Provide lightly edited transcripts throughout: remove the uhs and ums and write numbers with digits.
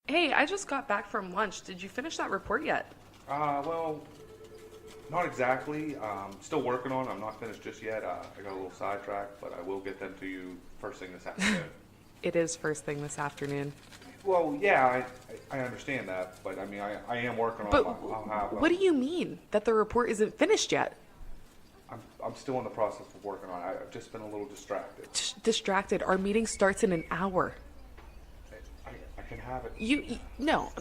Hey, I just got back from lunch. Did you finish that report yet? Well, not exactly. Still working on it. I'm not finished just yet. I got a little sidetracked, but I will get them to you first thing this afternoon. It is first thing this afternoon. Well, yeah, I understand that, but I mean, I am working on it. What do you mean that the report isn't finished yet? I'm still in the process of working on it. I've just been a little distracted. Distracted. Our meeting starts in an hour. I can have it. No.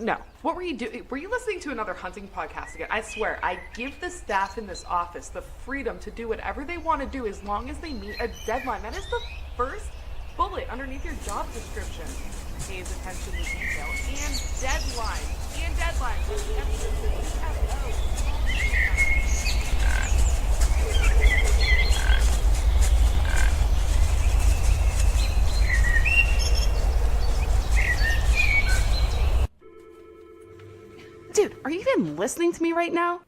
What were you doing? Were you listening to another hunting podcast again? I swear, I give the staff in this office the freedom to do whatever they want to do as long as they meet a deadline. That is the first bullet underneath your job description. Pays attention to detail and deadlines. And deadlines. Dude, are you even listening to me right now?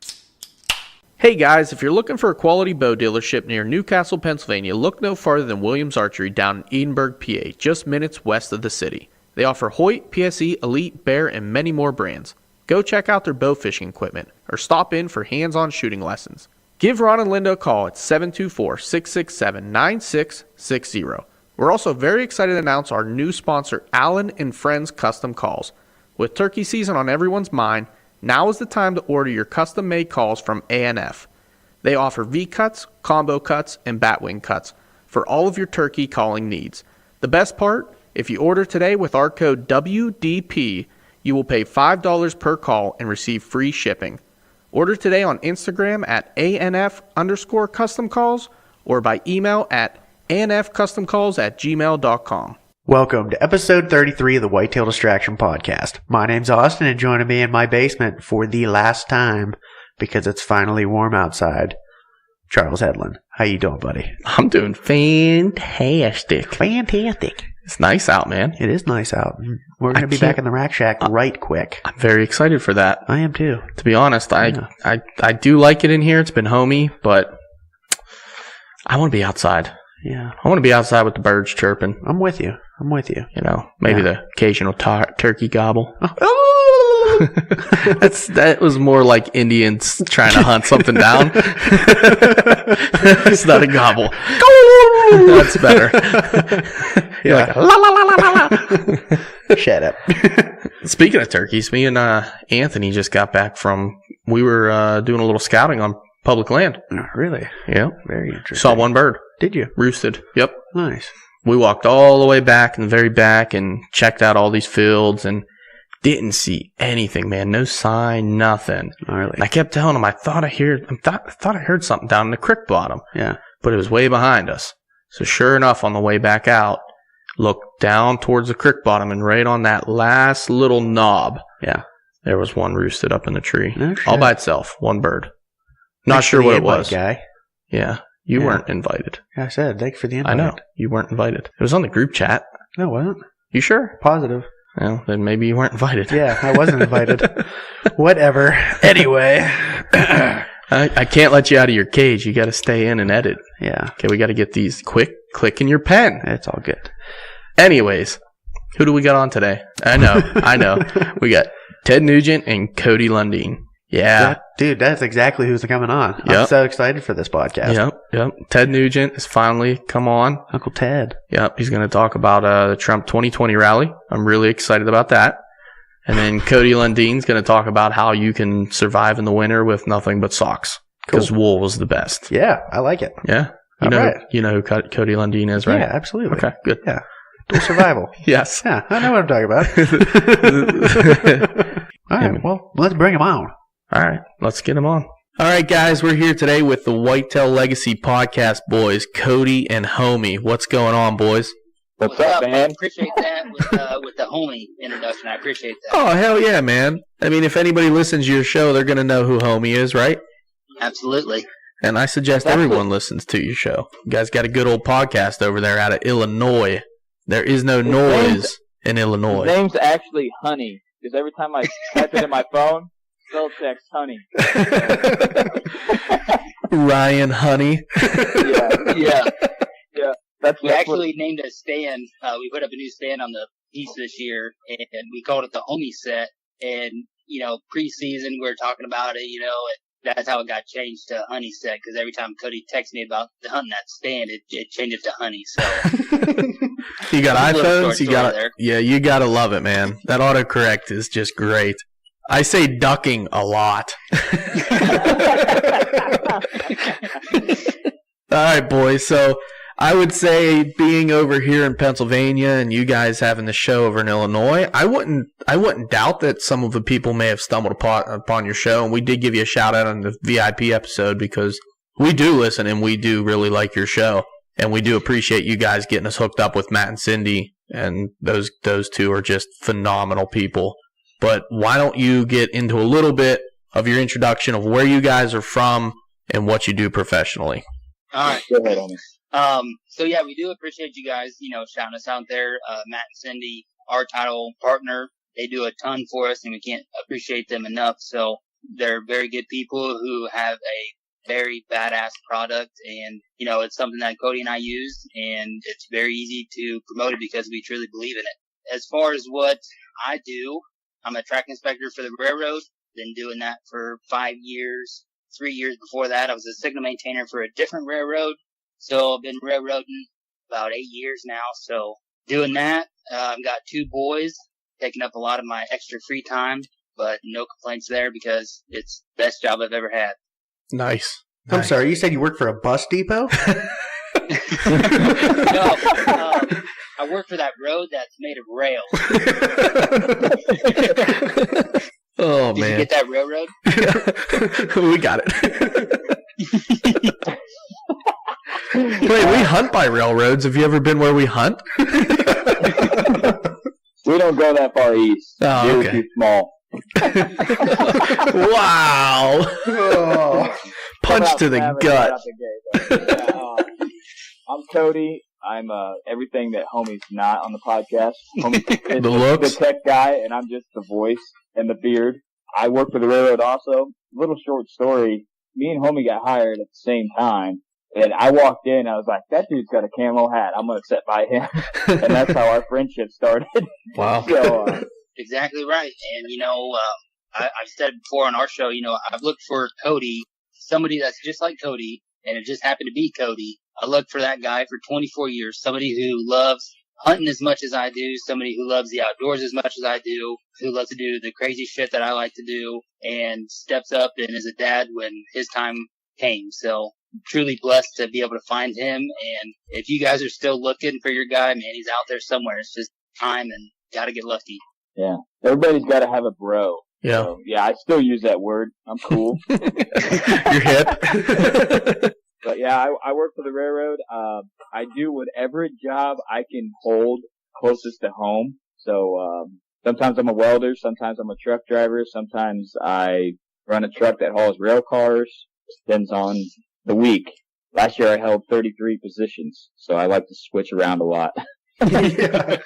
Hey guys, if you're looking for a quality bow dealership near Newcastle, Pennsylvania, look no farther than Williams Archery down in Edinburgh, PA, just minutes west of the city. They offer Hoyt, PSE, Elite, Bear, and many more brands. Go check out their bow fishing equipment or stop in for hands-on shooting lessons. Give Ron and Linda a call at 724-667-9660. We're also very excited to announce our new sponsor, Allen & Friends Custom Calls. With turkey season on everyone's mind, now is the time to order your custom-made calls from A&F. They offer V-cuts, combo cuts, and batwing cuts for all of your turkey calling needs. The best part, if you order today with our code WDP, you will pay $5 per call and receive free shipping. Order today on Instagram at ANF_custom calls or by email at ANFcustomcalls@gmail.com. Welcome to episode 33 of the Whitetail Distraction Podcast. My name's Austin, and joining me in my basement for the last time, because it's finally warm outside, Charles Hedlund. How you doing, buddy? I'm doing fantastic. Fantastic. It's nice out, man. It is nice out. We're going to be back in the Rack Shack right quick. I'm very excited for that. I am too. To be honest, I do like it in here. It's been homey, but I want to be outside. Yeah. I want to be outside with the birds chirping. I'm with you. You know, maybe the occasional turkey gobble. Oh. That was more like Indians trying to hunt something down. It's not a gobble. That's better. You're like, la la la la la. Shut up. Speaking of turkeys, me and Anthony just got back from. We were doing a little scouting on public land. Oh, really? Yeah. Very interesting. Saw one bird. Did you? Roosted. Yep. Nice. We walked all the way back in the very back and checked out all these fields and didn't see anything, man. No sign, nothing. Oh, really? And I kept telling him I thought I heard something down in the creek bottom. Yeah. But it was way behind us. So sure enough, on the way back out, looked down towards the creek bottom, and right on that last little knob, yeah, there was one roosted up in the tree. No shit. All by itself, one bird. Not sure what it was. Guy. Yeah. You weren't invited. I said, thank you for the invite. I know. You weren't invited. It was on the group chat. No, it wasn't. You sure? Positive. Well, then maybe you weren't invited. Yeah, I wasn't invited. Whatever. Anyway. I can't let you out of your cage. You got to stay in and edit. Yeah. Okay, we got to get these quick. Click in your pen. It's all good. Anyways, who do we got on today? I know. We got Ted Nugent and Cody Lundeen. Yeah. Dude, that's exactly who's coming on. Yep. I'm so excited for this podcast. Yep. Ted Nugent has finally come on. Uncle Ted. Yep. He's going to talk about the Trump 2020 rally. I'm really excited about that. And then Cody Lundeen's going to talk about how you can survive in the winter with nothing but socks. Because wool was the best. Yeah, I like it. Yeah. You know who Cody Lundeen is, right? Yeah, absolutely. Okay, good. Yeah. Dual survival. Yes. Yeah, I know what I'm talking about. All right, well, let's bring him on. All right, let's get him on. All right, guys, we're here today with the Whitetail Legacy Podcast boys, Cody and Homey. What's going on, boys? What's up, man? I appreciate that with the Homey introduction. I appreciate that. Oh, hell yeah, man. I mean, if anybody listens to your show, they're going to know who Homey is, right? Absolutely. And I suggest everyone listens to your show. You guys got a good old podcast over there out of Illinois. There is no noise in Illinois. His name's actually Honey, because every time I type it in my phone, spell checks Honey. Ryan Honey. Yeah. That's we actually named a stand. We put up a new stand on the piece this year, and we called it the Homey set. And, preseason, we were talking about it, and that's how it got changed to honey set, because every time Cody texts me about the hunting that stand, it changed it to honey. So you got iPhones, you gotta love it, man. That autocorrect is just great. I say ducking a lot. All right, boys. So I would say being over here in Pennsylvania and you guys having the show over in Illinois, I wouldn't doubt that some of the people may have stumbled upon your show, and we did give you a shout out on the VIP episode because we do listen and we do really like your show, and we do appreciate you guys getting us hooked up with Matt and Cindy, and those two are just phenomenal people. But why don't you get into a little bit of your introduction of where you guys are from and what you do professionally? All right. Go ahead, Homey. So yeah, we do appreciate you guys, shouting us out there. Matt and Cindy, our title partner, they do a ton for us, and we can't appreciate them enough. So they're very good people who have a very badass product, and it's something that Cody and I use, and it's very easy to promote it because we truly believe in it. As far as what I do, I'm a track inspector for the railroad. Been doing that for 5 years. 3 years before that, I was a signal maintainer for a different railroad. So I've been railroading about 8 years now. So doing that, I've got 2 boys, taking up a lot of my extra free time, but no complaints there because it's the best job I've ever had. Nice. I'm sorry, you said you work for a bus depot? No, I work for that road that's made of rail. Oh, Did man. you get that railroad? We got it. Wait, we hunt by railroads. Have you ever been where we hunt? We don't go that far east. Oh, We're okay. too small. Wow. Oh. Punch to the Right gut. out the gate, though. I'm Cody. I'm everything that Homey's not on the podcast. Homey is The looks. the tech guy, and I'm just the voice and the beard. I work for the railroad also. Little short story. Me and Homey got hired at the same time. And I walked in, I was like, that dude's got a camo hat. I'm going to sit by him. And that's how our friendship started. Wow. So, Exactly right. And, I've said before on our show, I've looked for Cody, somebody that's just like Cody, and it just happened to be Cody. I looked for that guy for 24 years, somebody who loves hunting as much as I do, somebody who loves the outdoors as much as I do, who loves to do the crazy shit that I like to do, and steps up and is a dad when his time came. So truly blessed to be able to find him. And if you guys are still looking for your guy, man, he's out there somewhere. It's just time and got to get lucky. yeah. Everybody's got to have a bro. Yeah. So, yeah, I still use that word. I'm cool. You're hip. But yeah, I work for the railroad. I do whatever job I can hold closest to home. So, sometimes I'm a welder, sometimes I'm a truck driver, sometimes I run a truck that hauls rail cars. Depends on the week. Last year I held 33 positions, so I like to switch around a lot. Yeah.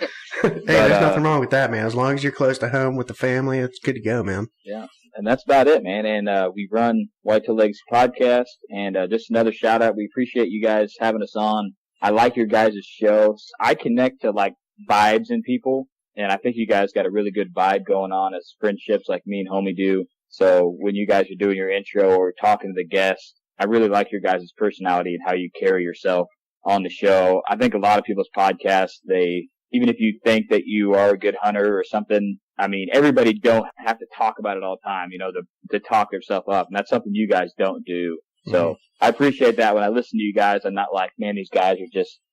Hey, there's nothing wrong with that, man. As long as you're close to home with the family, it's good to go, man. Yeah, and that's about it, man. And we run Whitetail Legacy Podcast, and just another shout out. We appreciate you guys having us on. I like your guys' show. I connect to like vibes in people, and I think you guys got a really good vibe going on as friendships, like me and Homey do. So when you guys are doing your intro or talking to the guests, I really like your guys' personality and how you carry yourself on the show. I think a lot of people's podcasts, even if you think that you are a good hunter or something, I mean, everybody don't have to talk about it all the time, to talk themselves up. And that's something you guys don't do. So I appreciate that. When I listen to you guys, I'm not like, man, these guys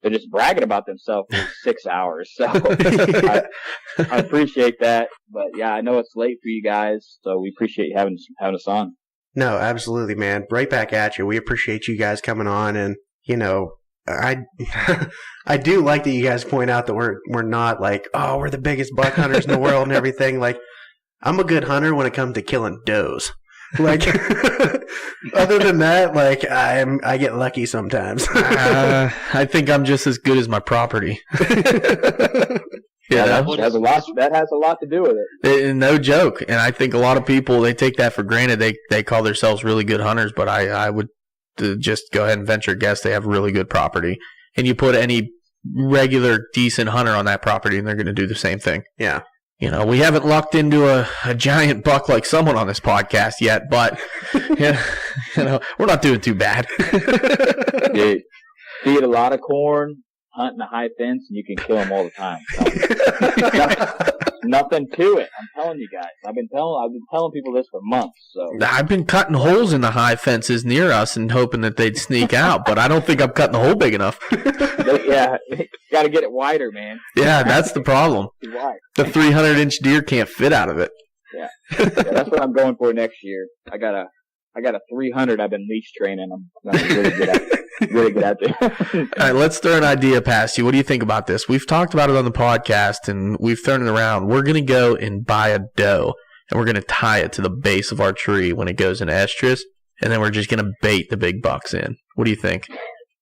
they're just bragging about themselves for 6 hours. So I appreciate that. But yeah, I know it's late for you guys. So we appreciate you having us on. No, absolutely, man. Right back at you. We appreciate you guys coming on, and I do like that you guys point out that we're not like, oh, we're the biggest buck hunters in the world and everything. Like, I'm a good hunter when it comes to killing does. Like, other than that, like, I get lucky sometimes. I think I'm just as good as my property. Yeah, that has a lot to do with it. No joke. And I think a lot of people, they take that for granted. They call themselves really good hunters, but I would just go ahead and venture a guess they have really good property. And you put any regular decent hunter on that property, and they're going to do the same thing. Yeah. You know, we haven't lucked into a giant buck like someone on this podcast yet, but yeah, you know, we're not doing too bad. Dude, feed a lot of corn, hunt in a high fence, and you can kill them all the time. Nothing to it. I'm telling you guys. I've been telling people this for months. So I've been cutting holes in the high fences near us and hoping that they'd sneak out, but I don't think I'm cutting the hole big enough. yeah, you got to get it wider, man. Yeah, that's the problem. Too wide. The 300-inch deer can't fit out of it. Yeah, that's what I'm going for next year. I got a 300. I've been leash training. I'm really good at it. Really good at it. All right, let's throw an idea past you. What do you think about this? We've talked about it on the podcast, and we've thrown it around. We're going to go and buy a doe, and we're going to tie it to the base of our tree when it goes in estrus, and then we're just going to bait the big bucks in. What do you think?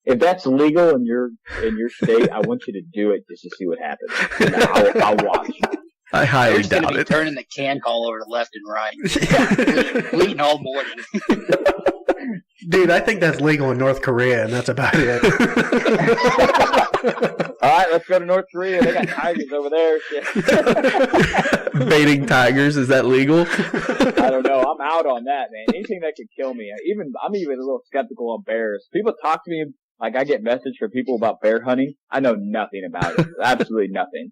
If that's legal in your state, I want you to do it just to see what happens. And I'll watch. I highly We're going to doubt be it. turning the can call over to left and right. Bleeding all morning. Dude, I think that's legal in North Korea, and that's about it. All right, let's go to North Korea. They got tigers over there. Baiting tigers, is that legal? I don't know. I'm out on that, man. Anything that could kill me. I'm even a little skeptical on bears. People talk to me, like I get messages from people about bear hunting. I know nothing about it. Absolutely nothing.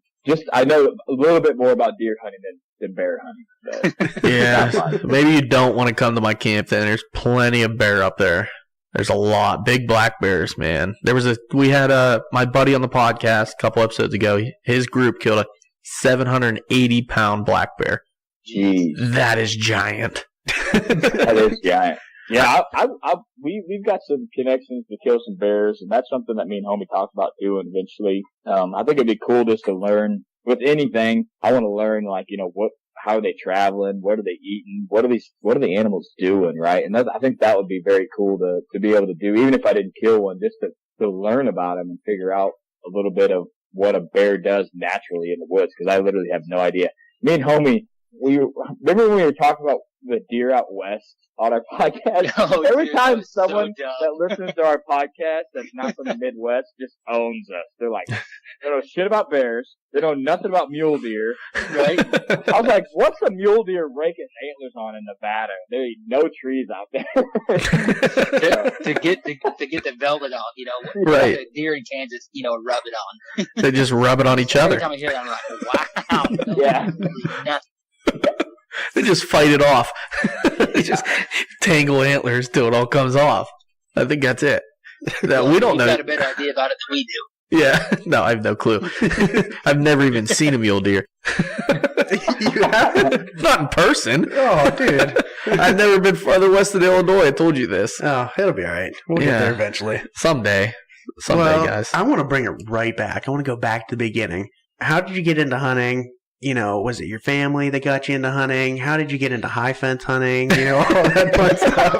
I know a little bit more about deer hunting than bear hunting. But Yeah, maybe you don't want to come to my camp then. There's plenty of bear up there. There's a lot. Big black bears, man. We had my buddy on the podcast a couple episodes ago. His group killed a 780-pound black bear. Jeez. That is giant. That is giant. Yeah, we've got some connections to kill some bears, and that's something that me and Homey talked about doing eventually. I think it'd be cool just to learn with anything. I want to learn, like, you know, how are they traveling? What are they eating? What are the animals doing? Right. And I think that would be very cool to be able to do, even if I didn't kill one, just to learn about them and figure out a little bit of what a bear does naturally in the woods. Cause I literally have no idea. Me and Homey, remember when we were talking about the deer out west on our podcast? Oh, Every dude, time that was so someone dumb. that listens to our podcast that's not from the Midwest just owns us. They're like, they know shit about bears. They know nothing about mule deer, right? I was like, what's a mule deer raking antlers on in Nevada? There ain't no trees out there. to get the velvet on, you know, Right. the deer in Kansas, you know, rub it on. They just rub it on each Every other. time I hear that, I'm like, wow. Yeah. Nothing. They just fight it off. They just tangle antlers till it all comes off. I think that's it. We don't You've know. got a better idea about it than we do. Yeah. No, I have no clue. I've never even seen a mule deer. You haven't? Not in person. Oh, dude. I've never been farther west than Illinois. I told you this. Oh, it'll be all right. We'll get Yeah. there eventually. Someday, Well, guys. I want to bring it right back. I want to go back to the beginning. How did you get into hunting? You know, was it your family that got you into hunting? How did you get into high fence hunting? You know, all that fun stuff.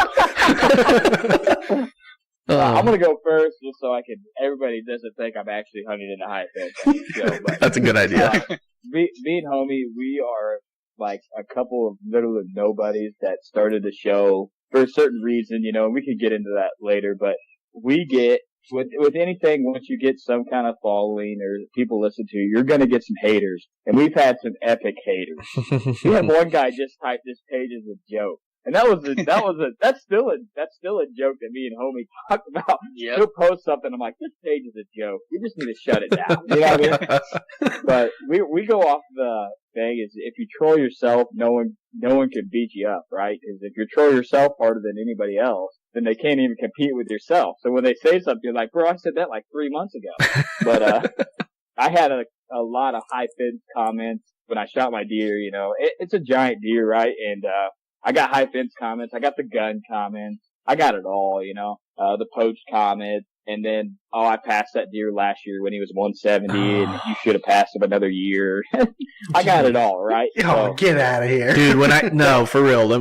I'm gonna go first just so everybody doesn't think I'm actually hunting in the high fence on the show. But That's a good idea. me and Homey, we are like a couple of literally nobodies that started the show for a certain reason, you know, and we could get into that later, but we get with anything, once you get some kind of following or people listen to you, you're gonna get some haters. And we've had some epic haters. We had one guy just type this page as a joke. And that's still a joke that me and Homey talk about. Yep. He'll post something, I'm like, this page is a joke. You just need to shut it down. You know what I mean? But we go off the thing is if you troll yourself, no one can beat you up, right? Because if you troll yourself harder than anybody else, then they can't even compete with yourself. So when they say something, you're like, bro, I said that like 3 months ago. But I had a lot of high fence comments when I shot my deer. You know, it's a giant deer, right? And I got high fence comments. I got the gun comments. I got it all, you know, the poached comments. And then, I passed that deer last year when he was 170 and you should have passed him another year. I got it all, right? Oh, get out of here. Dude, no, for real,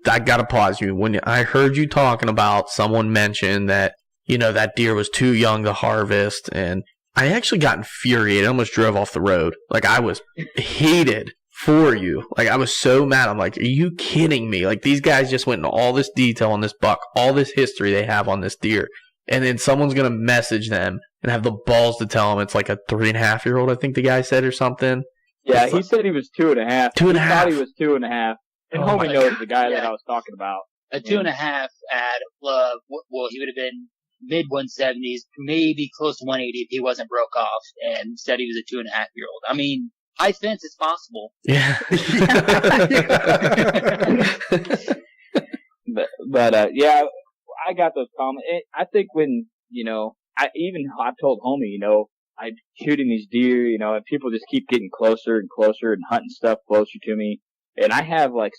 I gotta pause you. When I heard you talking about someone mentioned that, you know, that deer was too young to harvest, and I actually got infuriated. I almost drove off the road. Like, I was heated for you. Like, I was so mad. I'm like, are you kidding me? Like, these guys just went into all this detail on this buck, all this history they have on this deer. And then someone's going to message them and have the balls to tell him it's like a 3.5-year-old, I think the guy said, or something. Yeah, he said he was 2.5. 2.5. He thought he was 2.5. And Oh my Homey knows God. the guy that I was talking about. A 2.5 at, well, he would have been mid 170s, maybe close to 180 if he wasn't broke off, and said he was a 2.5-year-old. I mean, high fence is possible. Yeah. But yeah, I got those comments. I think when, I've told Homey, I'm shooting these deer, and people just keep getting closer and closer and hunting stuff closer to me. And I have I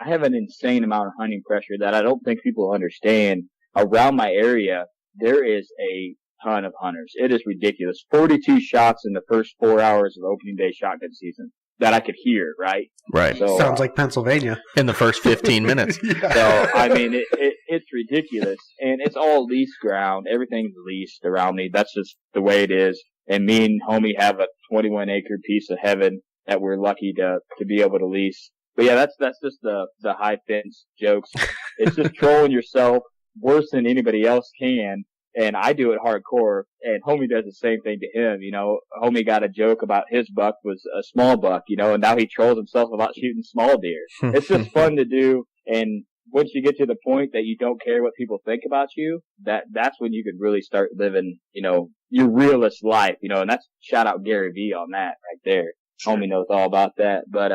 have an insane amount of hunting pressure that I don't think people understand. Around my area, there is a ton of hunters. It is ridiculous. 42 shots in the first 4 hours of opening day shotgun season that I could hear, right? Right. So, Sounds like Pennsylvania. In the first 15 minutes. So, I mean, it's ridiculous. And it's all leased ground. Everything's leased around me. That's just the way it is. And me and Homey have a 21-acre piece of heaven that we're lucky to be able to lease. But yeah, that's just the high fence jokes. It's just trolling yourself worse than anybody else can. And I do it hardcore, and Homey does the same thing to him. Homey got a joke about his buck was a small buck, and now he trolls himself about shooting small deer. It's just fun to do, and once you get to the point that you don't care what people think about you, that's when you can really start living, your realist life, and that's shout out Gary V on that right there. Sure. Homey knows all about that. But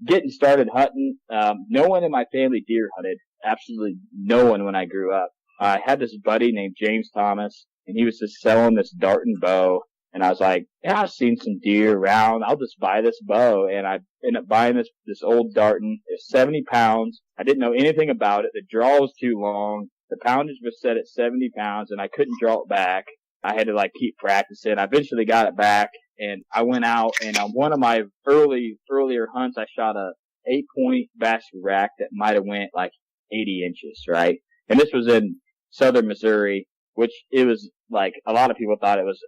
getting started hunting, no one in my family deer hunted. Absolutely no one when I grew up. I had this buddy named James Thomas, and he was just selling this dart and bow. And I was like, yeah, I've seen some deer around. I'll just buy this bow. And I ended up buying this old Darton. It's 70 pounds. I didn't know anything about it. The draw was too long. The poundage was set at 70 pounds, and I couldn't draw it back. I had to keep practicing. I eventually got it back, and I went out, and on one of my earlier hunts, I shot a 8-point basket rack that might have went 80 inches, right? And this was in southern Missouri, which it was a lot of people thought it was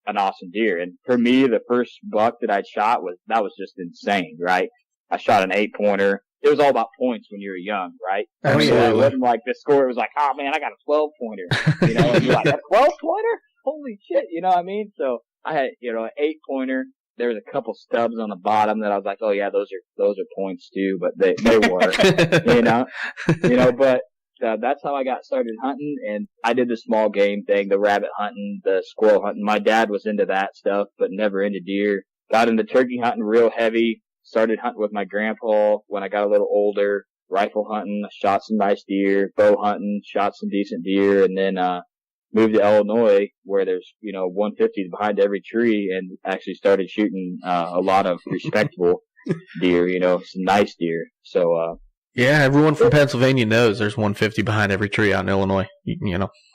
an awesome deer. And for me, the first buck that I'd shot was just insane, right? I shot an 8-pointer. It was all about points when you were young, right? Absolutely. So it wasn't like the score. It was like, oh man, I got a 12-pointer, and you're like, a 12-pointer? Holy shit, you know what I mean? So I had, an 8-pointer. There was a couple stubs on the bottom that I was like, oh yeah, those are points too, but they weren't, but that's how I got started hunting, and I did the small game thing, the rabbit hunting, the squirrel hunting. My dad was into that stuff, but never into deer. Got into turkey hunting real heavy, started hunting with my grandpa when I got a little older, rifle hunting, shot some nice deer, bow hunting, shot some decent deer, and then moved to Illinois where there's, 150s behind every tree, and actually started shooting a lot of respectable deer, some nice deer. So yeah, everyone from Pennsylvania knows there's 150 behind every tree out in Illinois.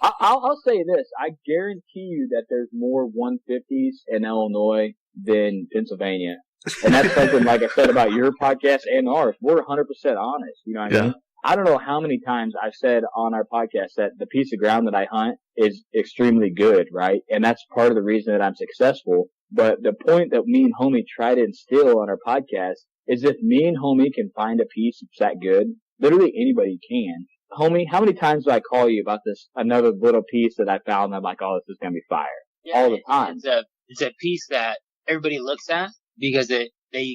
I'll say this. I guarantee you that there's more 150s in Illinois than Pennsylvania. And that's something, like I said, about your podcast and ours. We're 100% honest. You know what I mean? I don't know how many times I've said on our podcast that the piece of ground that I hunt is extremely good, right? And that's part of the reason that I'm successful. But the point that me and Homey try to instill on our podcast is if me and Homey can find a piece that's that good, literally anybody can. Homey, how many times do I call you about this, another little piece that I found and I'm like, oh, this is going to be fire? Yeah, all the time. It's a piece that everybody looks at because they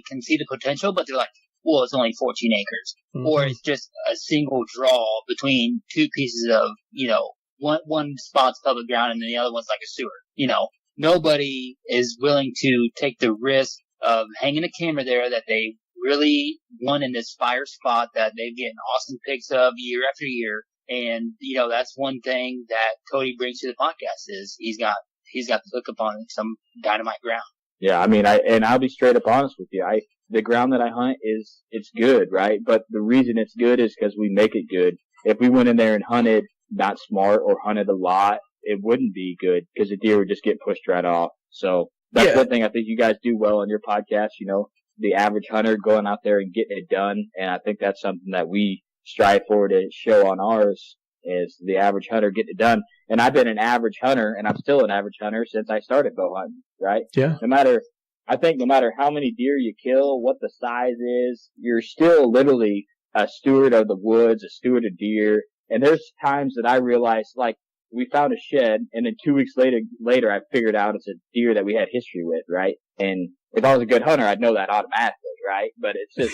can see the potential, but they're like, well, it's only 14 acres. Mm-hmm. Or it's just a single draw between two pieces of, one spot's public ground and then the other one's like a sewer. Nobody is willing to take the risk of hanging a camera there that they really want in this fire spot that they get awesome pics of year after year. And, that's one thing that Cody brings to the podcast is he's got the hook upon some dynamite ground. Yeah, I mean, I'll be straight up honest with you. The ground that I hunt it's good, right? But the reason it's good is because we make it good. If we went in there and hunted not smart or hunted a lot, it wouldn't be good because the deer would just get pushed right off. So that's one thing I think you guys do well on your podcast, the average hunter going out there and getting it done. And I think that's something that we strive for to show on ours is the average hunter getting it done. And I've been an average hunter, and I'm still an average hunter since I started bow hunting, right? Yeah. No matter how many deer you kill, what the size is, you're still literally a steward of the woods, a steward of deer. And there's times that I realize, we found a shed, and then 2 weeks later, I figured out it's a deer that we had history with, right? And if I was a good hunter, I'd know that automatically, right? But it's just,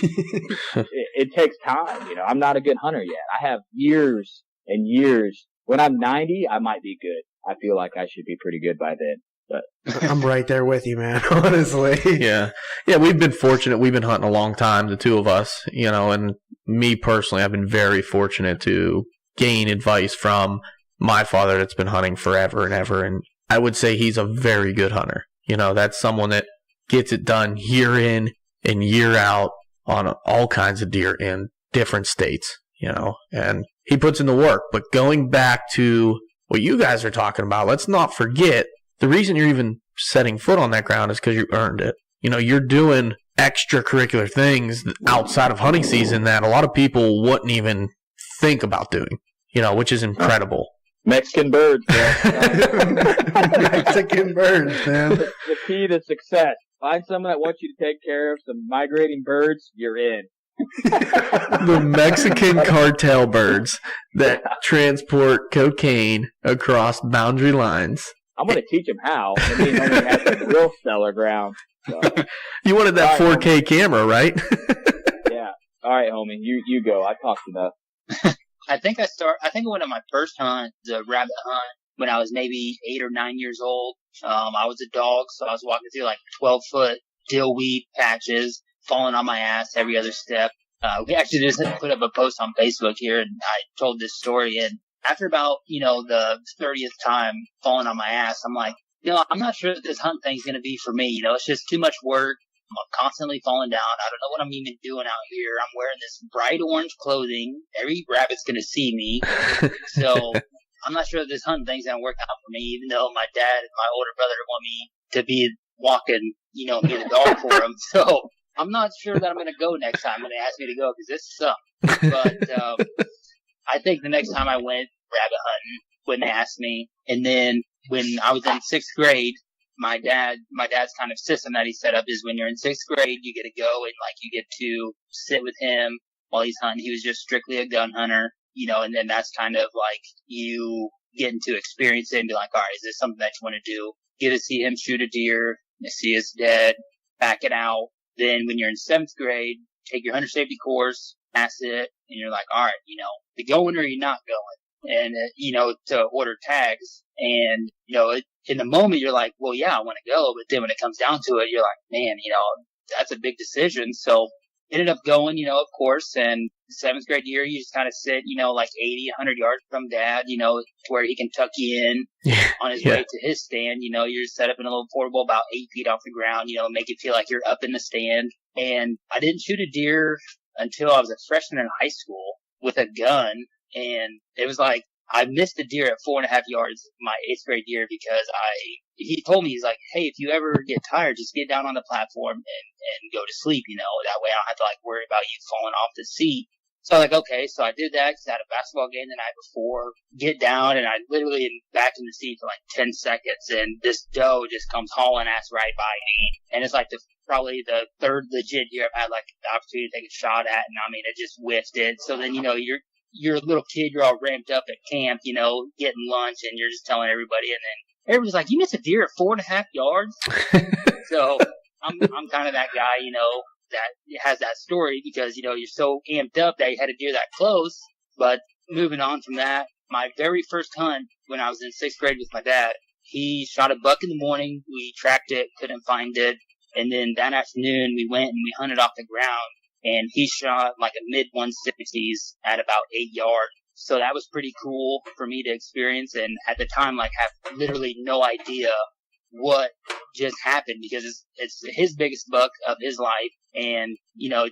it takes time, you know. I'm not a good hunter yet. I have years and years. When I'm 90, I might be good. I feel like I should be pretty good by then. But I'm right there with you, man, honestly. Yeah. Yeah, we've been fortunate. We've been hunting a long time, the two of us, you know, and me personally, I've been very fortunate to gain advice from my father that's been hunting forever and ever. And I would say he's a very good hunter. You know, that's someone that gets it done year in and year out on all kinds of deer in different states, you know, and he puts in the work. But going back to what you guys are talking about, let's not forget the reason you're even setting foot on that ground is because you earned it. You know, you're doing extracurricular things outside of hunting season that a lot of people wouldn't even think about doing, you know, which is incredible. Mexican birds, man. Mexican birds, man. The key to success. Find someone that wants you to take care of some migrating birds, you're in. The Mexican cartel birds that transport cocaine across boundary lines. I'm going to teach them how. I mean, only have the real stellar ground. So. You wanted that 4K camera, right? Yeah. All right, homie. You go. I talked enough. I think I went on my first hunt, the rabbit hunt, when I was maybe 8 or 9 years old. I was a dog, so I was walking through like 12-foot dillweed patches, falling on my ass every other step. We actually just put up a post on Facebook here, and I told this story. And after about, the 30th time falling on my ass, I'm like, I'm not sure that this hunt thing's going to be for me. It's just too much work. I'm constantly falling down. I don't know what I'm even doing out here. I'm wearing this bright orange clothing. Every rabbit's going to see me. So I'm not sure that this hunting thing's going to work out for me, even though my dad and my older brother want me to be walking, and be the dog for them. So I'm not sure that I'm going to go next time when they ask me to go because this sucks. But I think the next time I went rabbit hunting when they asked me, and then when I was in 6th grade, my dad's kind of system that he set up is when you're in 6th grade, you get to go and you get to sit with him while he's hunting. He was just strictly a gun hunter, and then that's kind of you getting to experience it and be like, all right, is this something that you want to do? Get to see him shoot a deer, see it's dead, back it out. Then when you're in 7th grade, take your hunter safety course, pass it, and you're like, all right, you going or you're not going? And, to order tags. And, in the moment, you're like, well, yeah, I want to go. But then when it comes down to it, you're like, man, that's a big decision. So ended up going, of course. And 7th grade year, you just kind of sit, 80, 100 yards from dad, to where he can tuck you in on his way to his stand. You're set up in a little portable about 8 feet off the ground, make it feel like you're up in the stand. And I didn't shoot a deer until I was a freshman in high school with a gun. And it was like, I missed a deer at 4.5 yards, my 8th grade deer, because he told me, he's like, hey, if you ever get tired, just get down on the platform and go to sleep, that way I don't have to worry about you falling off the seat. So I was like, okay, so I did that because I had a basketball game the night before, get down, and I literally am back in the seat for 10 seconds, and this doe just comes hauling ass right by me. And it's probably the third legit deer I've had the opportunity to take a shot at, and I mean, it just whiffed it. So then, you're a little kid, you're all ramped up at camp, getting lunch, and you're just telling everybody, and then everybody's like, you missed a deer at 4.5 yards? So I'm kind of that guy, that has that story because, you're so amped up that you had a deer that close. But moving on from that, my very first hunt when I was in 6th grade with my dad, he shot a buck in the morning. We tracked it, couldn't find it. And then that afternoon we went and we hunted off the ground. And he shot a mid-160s at about 8 yards. So that was pretty cool for me to experience. And at the time, have literally no idea what just happened because it's his biggest buck of his life. And,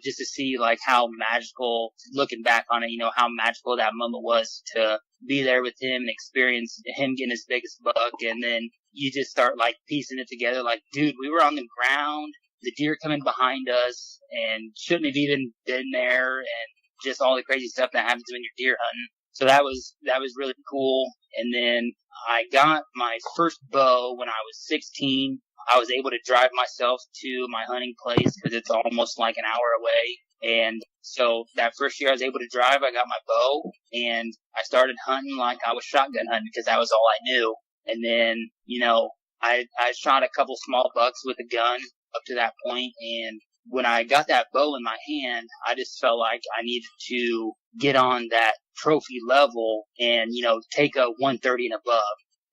just to see how magical, looking back on it, how magical that moment was to be there with him and experience him getting his biggest buck. And then you just start piecing it together. Dude, we were on the ground. The deer coming behind us and shouldn't have even been there and just all the crazy stuff that happens when you're deer hunting. So that was really cool. And then I got my first bow when I was 16. I was able to drive myself to my hunting place because it's almost an hour away. And so that first year I was able to drive, I got my bow, and I started hunting like I was shotgun hunting because that was all I knew. And then, I shot a couple small bucks with a gun up to that point, and when I got that bow in my hand, I just felt like I needed to get on that trophy level and, take a 130 and above.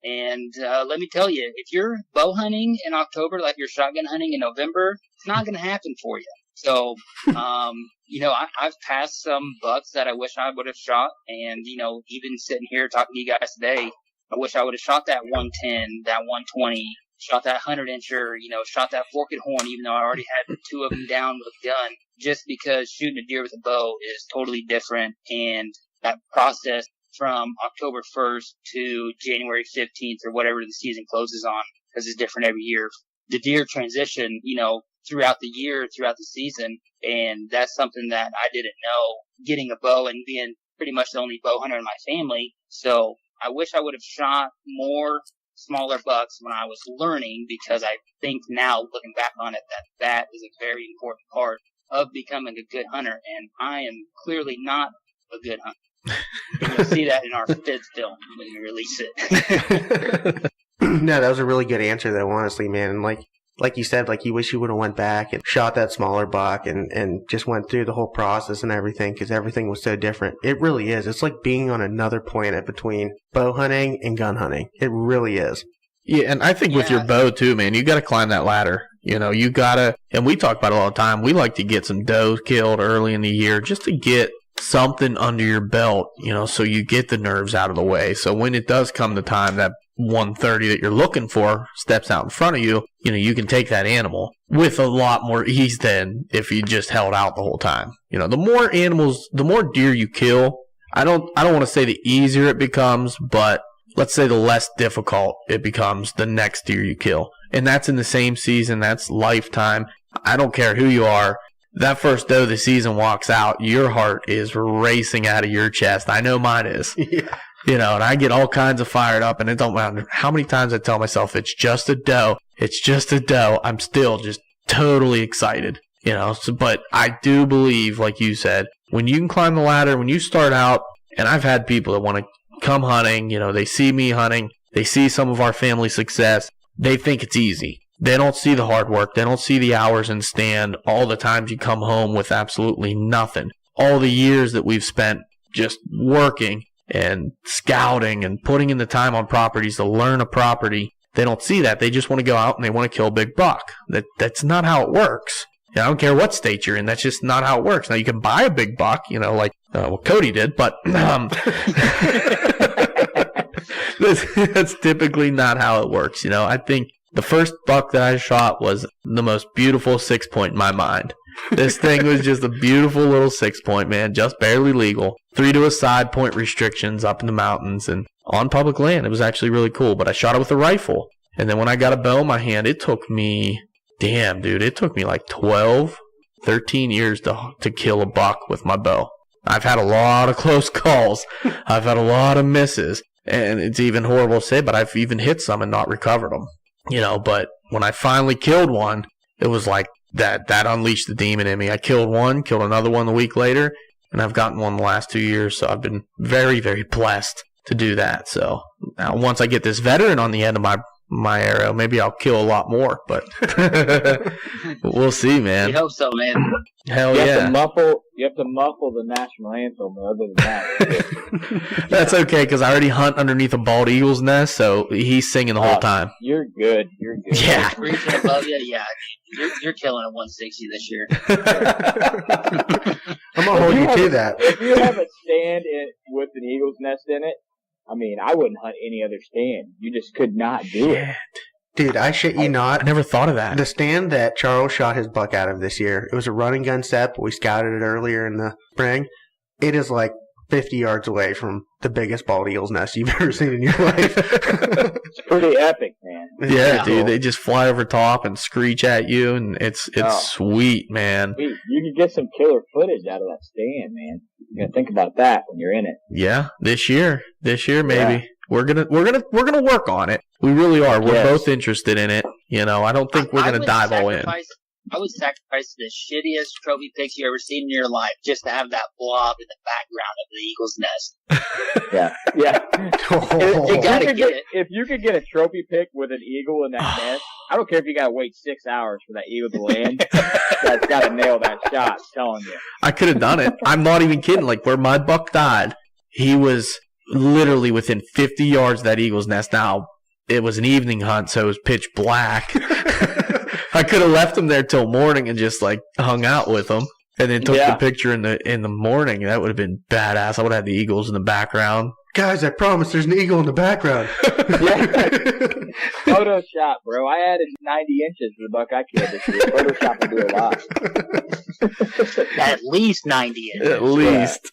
And let me tell you, if you're bow hunting in October like you're shotgun hunting in November, it's not going to happen for you. So, I've passed some bucks that I wish I would have shot. And, even sitting here talking to you guys today, I wish I would have shot that 110, that 120, shot that 100-incher, shot that forked horn, even though I already had 2 of them down with a gun, just because shooting a deer with a bow is totally different. And that process from October 1st to January 15th or whatever the season closes on, because it's different every year. The deer transition, throughout the year, throughout the season, and that's something that I didn't know, getting a bow and being pretty much the only bow hunter in my family. So I wish I would have shot more smaller bucks when I was learning, because I think now, looking back on it, that is a very important part of becoming a good hunter, and I am clearly not a good hunter. And you'll see that in our fifth film when we release it. No, that was a really good answer, though, honestly, man. And like you said, you wish you would have went back and shot that smaller buck and just went through the whole process and everything, because everything was so different. It really is. It's like being on another planet between bow hunting and gun hunting. It really is. Yeah, and I think with your bow, too, man, you got to climb that ladder. You got to, and we talk about it all the time, we like to get some does killed early in the year just to get something under your belt, so you get the nerves out of the way. So when it does come the time that 130 that you're looking for steps out in front of you, you can take that animal with a lot more ease than if you just held out the whole time. The more animals, the more deer you kill, I don't want to say the easier it becomes, but let's say the less difficult it becomes the next deer you kill. And that's in the same season, that's lifetime. I don't care who you are. That first doe the season walks out, your heart is racing out of your chest. I know mine is. Yeah. And I get all kinds of fired up, and it don't matter how many times I tell myself it's just a doe. It's just a doe. I'm still just totally excited, but I do believe, like you said, when you can climb the ladder, when you start out, and I've had people that want to come hunting, they see me hunting, they see some of our family success, they think it's easy. They don't see the hard work. They don't see the hours in stand, all the times you come home with absolutely nothing. All the years that we've spent just working and scouting and putting in the time on properties to learn a property. They don't see that. They just want to go out and they want to kill a big buck. That's not how it works. I don't care what state you're in. That's just not how it works. Now, you can buy a big buck, like Cody did, but that's typically not how it works. I think the first buck that I shot was the most beautiful 6-point in my mind. This thing was just a beautiful little 6-point, man, just barely legal. 3 to a side, point restrictions up in the mountains and on public land. It was actually really cool, but I shot it with a rifle. And then when I got a bow in my hand, it took me like 12, 13 years to kill a buck with my bow. I've had a lot of close calls. I've had a lot of misses. And it's even horrible to say, but I've even hit some and not recovered them. But when I finally killed one, it was like that unleashed the demon in me. I killed one, killed another one the week later, and I've gotten one the last 2 years. So I've been very, very blessed to do that. So now once I get this veteran on the end of my arrow, maybe I'll kill a lot more, but we'll see, man. We hope so, man. Hell you yeah. Have to muffle the national anthem, other than that. That's okay, because I already hunt underneath a bald eagle's nest, so he's singing the whole time. You're good. Yeah. Reaching above you, yeah. You're killing a 160 this year. I'm going to hold you to that. If you have a stand with an eagle's nest in it, I wouldn't hunt any other stand. You just could not do it. Dude, I shit you not. I never thought of that. The stand that Charles shot his buck out of this year, it was a run and gun set, but we scouted it earlier in the spring. It is like 50 yards away from the biggest bald eagle's nest you've ever seen in your life. It's pretty epic, man. Yeah, dude, they just fly over top and screech at you, and it's sweet, man. You could get some killer footage out of that stand, man. You gotta think about that when you're in it. Yeah, this year maybe. Yeah. We're gonna work on it. We really are. We're both interested in it. I don't think we're gonna dive all in. I would sacrifice the shittiest trophy pics you ever seen in your life just to have that blob in the background of the eagle's nest. Yeah. You gotta get it. If you could get a trophy pic with an eagle in that nest, I don't care if you gotta wait 6 hours for that eagle to land. That's gotta nail that shot, I'm telling you. I could have done it. I'm not even kidding. Like, where my buck died, he was literally within 50 yards of that eagle's nest. Now, it was an evening hunt, so it was pitch black. I could have left him there till morning and just, like, hung out with him and then took the picture in the morning. That would have been badass. I would have had the eagles in the background. Guys, I promise there's an eagle in the background. Photoshop, bro. I added 90 inches to the buck I killed this year. Photoshop will do a lot. At least 90 inches. At least.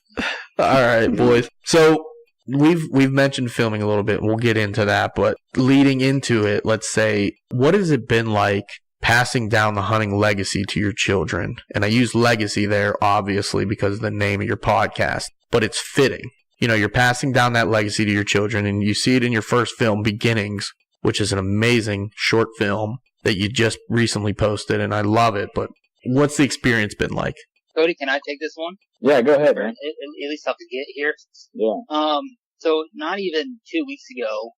All right, boys. So we've mentioned filming a little bit, and we'll get into that. But leading into it, let's say, what has it been like passing down the hunting legacy to your children? And I use legacy there, obviously, because of the name of your podcast. But it's fitting. You know, you're passing down that legacy to your children, and you see it in your first film, Beginnings, which is an amazing short film that you just recently posted, and I love it. But what's the experience been like? Cody, can I take this one? Yeah, go ahead, man. At least I'll get here. Yeah. So not even 2 weeks ago,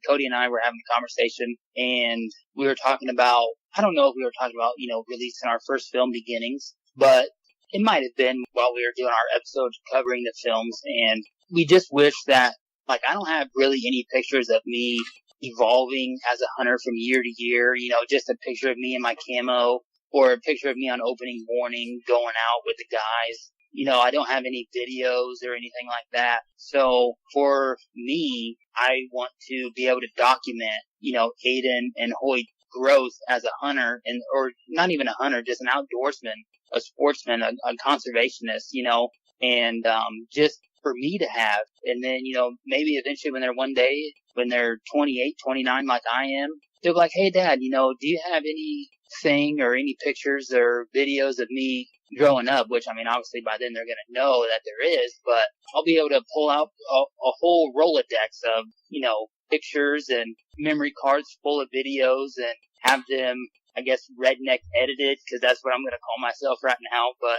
Cody and I were having a conversation, and we were talking about, I don't know if we were talking about, releasing our first film, Beginnings, but it might have been while we were doing our episodes covering the films, and we just wish that, like, I don't have really any pictures of me evolving as a hunter from year to year, just a picture of me in my camo or a picture of me on opening morning going out with the guys. I don't have any videos or anything like that. So for me, I want to be able to document, Aiden and Hoyt's growth as a hunter or not even a hunter, just an outdoorsman, a sportsman, a conservationist, and just for me to have. And then, maybe eventually when they're 28, 29 like I am, they'll be like, hey, Dad, do you have anything or any pictures or videos of me growing up? Which, obviously by then they're going to know that there is, but I'll be able to pull out a whole Rolodex of, pictures and memory cards full of videos and have them, I guess, redneck edited, because that's what I'm going to call myself right now. But,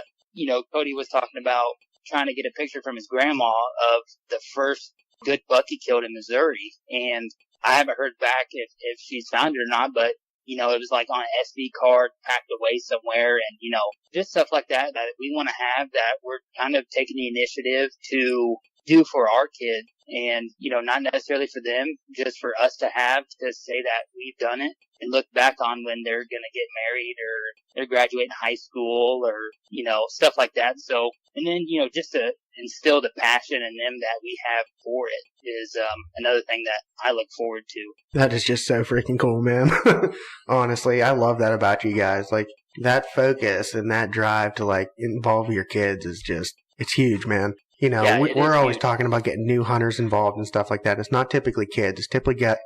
Cody was talking about trying to get a picture from his grandma of the first good buck he killed in Missouri. And I haven't heard back if she's found it or not, but, it was like on an SD card packed away somewhere, and, just stuff like that we want to have, that we're kind of taking the initiative to do for our kids. And, not necessarily for them, just for us to have, to say that we've done it and look back on when they're going to get married or they're graduating high school or, stuff like that. So, and then, just to instill the passion in them that we have for it is another thing that I look forward to. That is just so freaking cool, man. Honestly, I love that about you guys. Like, that focus and that drive to, like, involve your kids is just, it's huge, man. We're always talking about getting new hunters involved and stuff like that. It's not typically kids. It's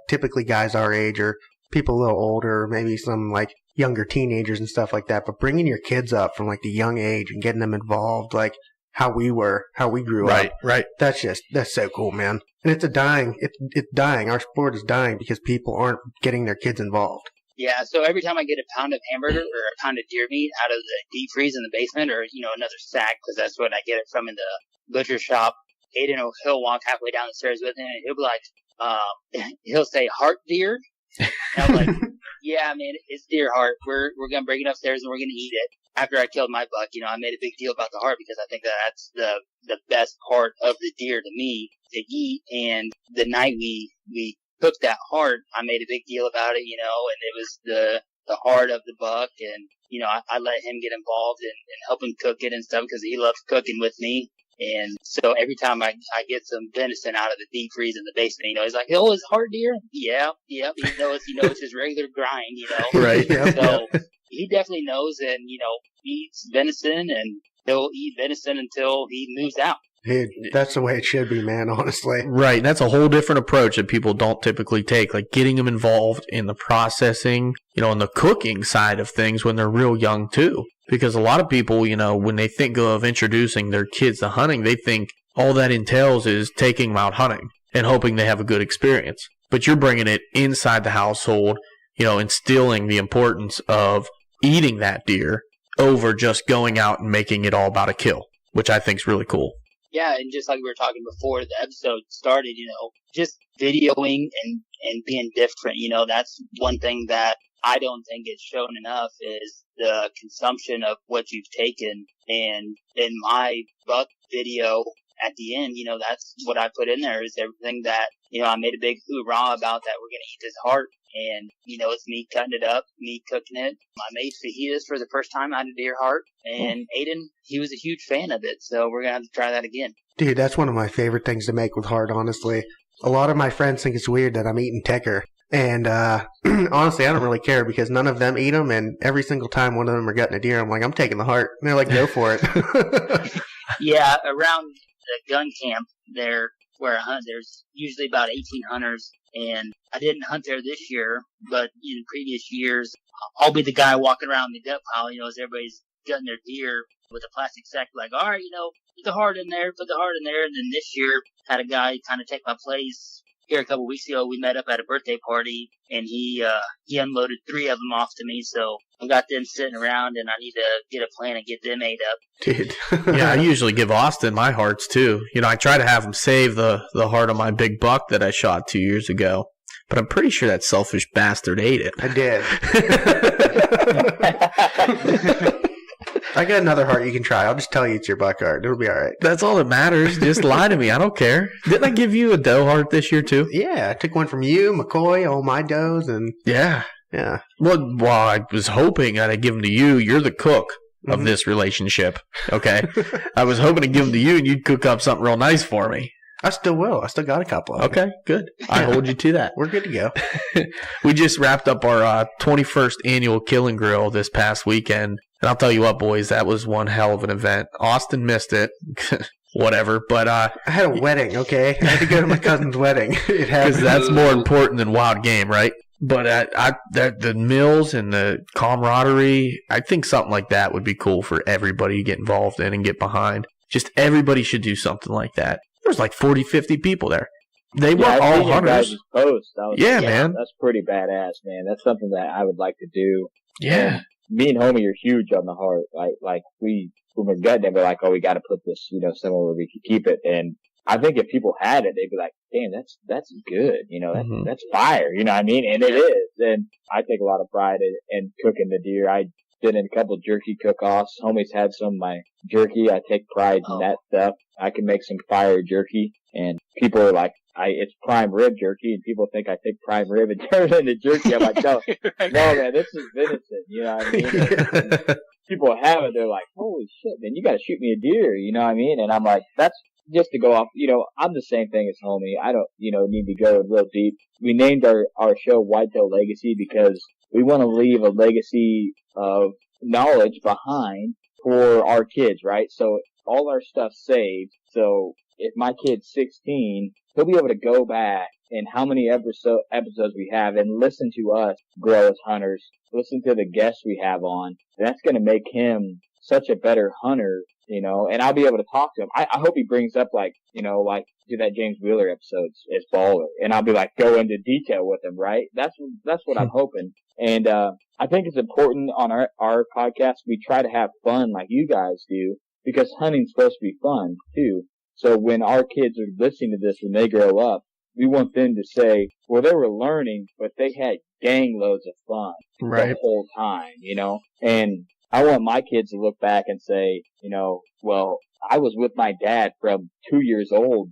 typically guys our age or people a little older, maybe some, like, younger teenagers and stuff like that. But bringing your kids up from, like, the young age and getting them involved, like, how we grew up. Right. That's so cool, man. And it's dying. Our sport is dying because people aren't getting their kids involved. Yeah, so every time I get a pound of hamburger or a pound of deer meat out of the deep freeze in the basement, or, another sack, because that's what I get it from in the butcher shop, Aiden he'll walk halfway down the stairs with him, and he'll be like, he'll say, heart deer? And I'm like, yeah, man, it's deer heart. We're going to bring it upstairs and we're going to eat it. After I killed my buck, I made a big deal about the heart because I think that's the best part of the deer to me to eat. And the night we cooked that heart, I made a big deal about it, and it was the heart of the buck. And, I let him get involved and help him cook it and stuff because he loves cooking with me. And so every time I get some venison out of the deep freeze in the basement, he's like, oh, is heart deer? Yeah. He knows, it's his regular grind, Right. So he definitely knows, and, eats venison, and he'll eat venison until he moves out. Dude, that's the way it should be, man, honestly. Right, and that's a whole different approach that people don't typically take, like getting them involved in the processing, and the cooking side of things when they're real young, too. Because a lot of people, when they think of introducing their kids to hunting, they think all that entails is taking them out hunting and hoping they have a good experience. But you're bringing it inside the household, instilling the importance of eating that deer over just going out and making it all about a kill, which I think is really cool. Yeah, and just like we were talking before the episode started, just videoing and being different, that's one thing that I don't think it's shown enough is the consumption of what you've taken. And in my buck video at the end, that's what I put in there is everything that, I made a big hoorah about that we're going to eat this heart. And, it's me cutting it up, me cooking it. I made fajitas for the first time out of deer heart. And Aiden, he was a huge fan of it. So we're going to have to try that again. Dude, that's one of my favorite things to make with heart, honestly. A lot of my friends think it's weird that I'm eating ticker. And honestly, I don't really care because none of them eat them. And every single time one of them are gutting a deer, I'm like, I'm taking the heart. And they're like, go for it. Yeah, around the gun camp there where I hunt, there's usually about 18 hunters. And I didn't hunt there this year, but in previous years, I'll be the guy walking around the gut pile, as everybody's gutting their deer with a plastic sack, like, all right, put the heart in there. And then this year, had a guy kind of take my place. Here a couple weeks ago, we met up at a birthday party, and he unloaded 3 of them off to me, so I've got them sitting around, and I need to get a plan and get them ate up. Dude. Yeah, I usually give Austin my hearts, too. I try to have him save the heart of my big buck that I shot 2 years ago, but I'm pretty sure that selfish bastard ate it. I did. I got another heart you can try. I'll just tell you it's your buck heart. It'll be all right. That's all that matters. Just lie to me. I don't care. Didn't I give you a doe heart this year, too? Yeah, I took one from you, McCoy, all my does, and... Yeah. Yeah. Well, I was hoping I'd give them to you. You're the cook of this relationship, okay? I was hoping to give them to you, and you'd cook up something real nice for me. I still will. I still got a couple of them. Okay, good. I hold you to that. We're good to go. We just wrapped up our 21st annual Killing Grill this past weekend. And I'll tell you what, boys, that was one hell of an event. Austin missed it. Whatever. But I had a wedding, okay? I had to go to my cousin's wedding. Because that's more important than wild game, right? But the meals and the camaraderie, I think something like that would be cool for everybody to get involved in and get behind. Just everybody should do something like that. There's like 40, 50 people there. They weren't all hunters. Man. That's pretty badass, man. That's something that I would like to do. Yeah. And me and Homey are huge on the heart. Like we were gutting it, we're like, oh, we got to put this, somewhere where we can keep it. And I think if people had it, they'd be like, damn, that's good. That's fire. You know what I mean? And it is. And I take a lot of pride in cooking the deer. I did in a couple jerky cook-offs. Homey's had some of my jerky. I take pride in that stuff. I can make some fire jerky, and people are like, it's prime rib jerky, and people think I take prime rib and turn it into jerky. I'm like, no, man, this is venison. You know what I mean? And people have it. They're like, holy shit, man, you got to shoot me a deer. You know what I mean? And I'm like, that's just to go off. I'm the same thing as Homey. I don't, need to go real deep. We named our show Whitetail Legacy because we want to leave a legacy of knowledge behind for our kids, right? So all our stuff saved. So if my kid's 16, he'll be able to go back and how many episodes we have and listen to us grow as hunters, listen to the guests we have on. That's going to make him such a better hunter, and I'll be able to talk to him. I hope he brings up like do that James Wheeler episodes as baller, and I'll be like, go into detail with him, right? That's what I'm hoping. And, I think it's important on our podcast, we try to have fun like you guys do, because hunting's supposed to be fun too. So when our kids are listening to this, when they grow up, we want them to say, well, they were learning, but they had gang loads of fun the whole time, and I want my kids to look back and say, well, I was with my dad from 2 years old,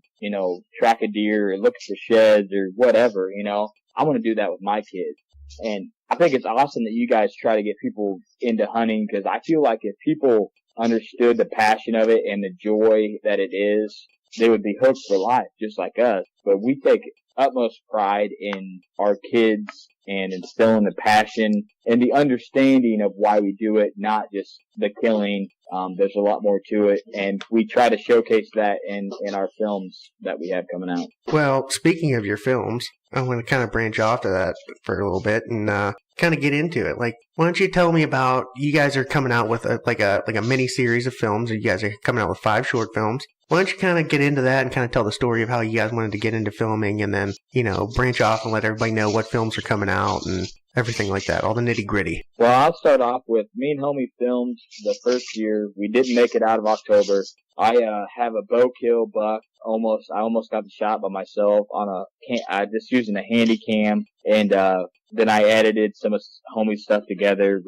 track a deer or look at the sheds or whatever, I want to do that with my kids. And I think it's awesome that you guys try to get people into hunting, because I feel like if people understood the passion of it and the joy that it is, they would be hooked for life, just like us. But we take utmost pride in our kids and instilling the passion and the understanding of why we do it, not just the killing. There's a lot more to it, and we try to showcase that in our films that we have coming out. Well, speaking of your films, I want to kind of branch off to that for a little bit and kind of get into it. Like, why don't you tell me about, you guys are coming out with a mini series of films, or you guys are coming out with 5 short films. Why don't you kind of get into that and kind of tell the story of how you guys wanted to get into filming, and then, branch off and let everybody know what films are coming out and everything like that, all the nitty gritty. Well, I'll start off with me and Homey filmed the first year. We didn't make it out of October. I have a bow kill buck. I almost got the shot by myself on I just using a handy cam, and then I edited some of Homey's stuff together.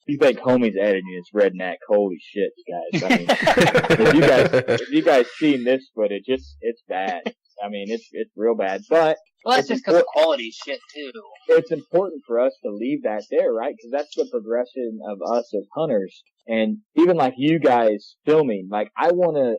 You think Homey's editing is redneck? Holy shit, you guys! I mean, if you guys seen this footage, it's bad. I mean, it's real bad. But well, that's just because of quality shit too. It's important for us to leave that there, right? Because that's the progression of us as hunters. And even like you guys filming, like I wanna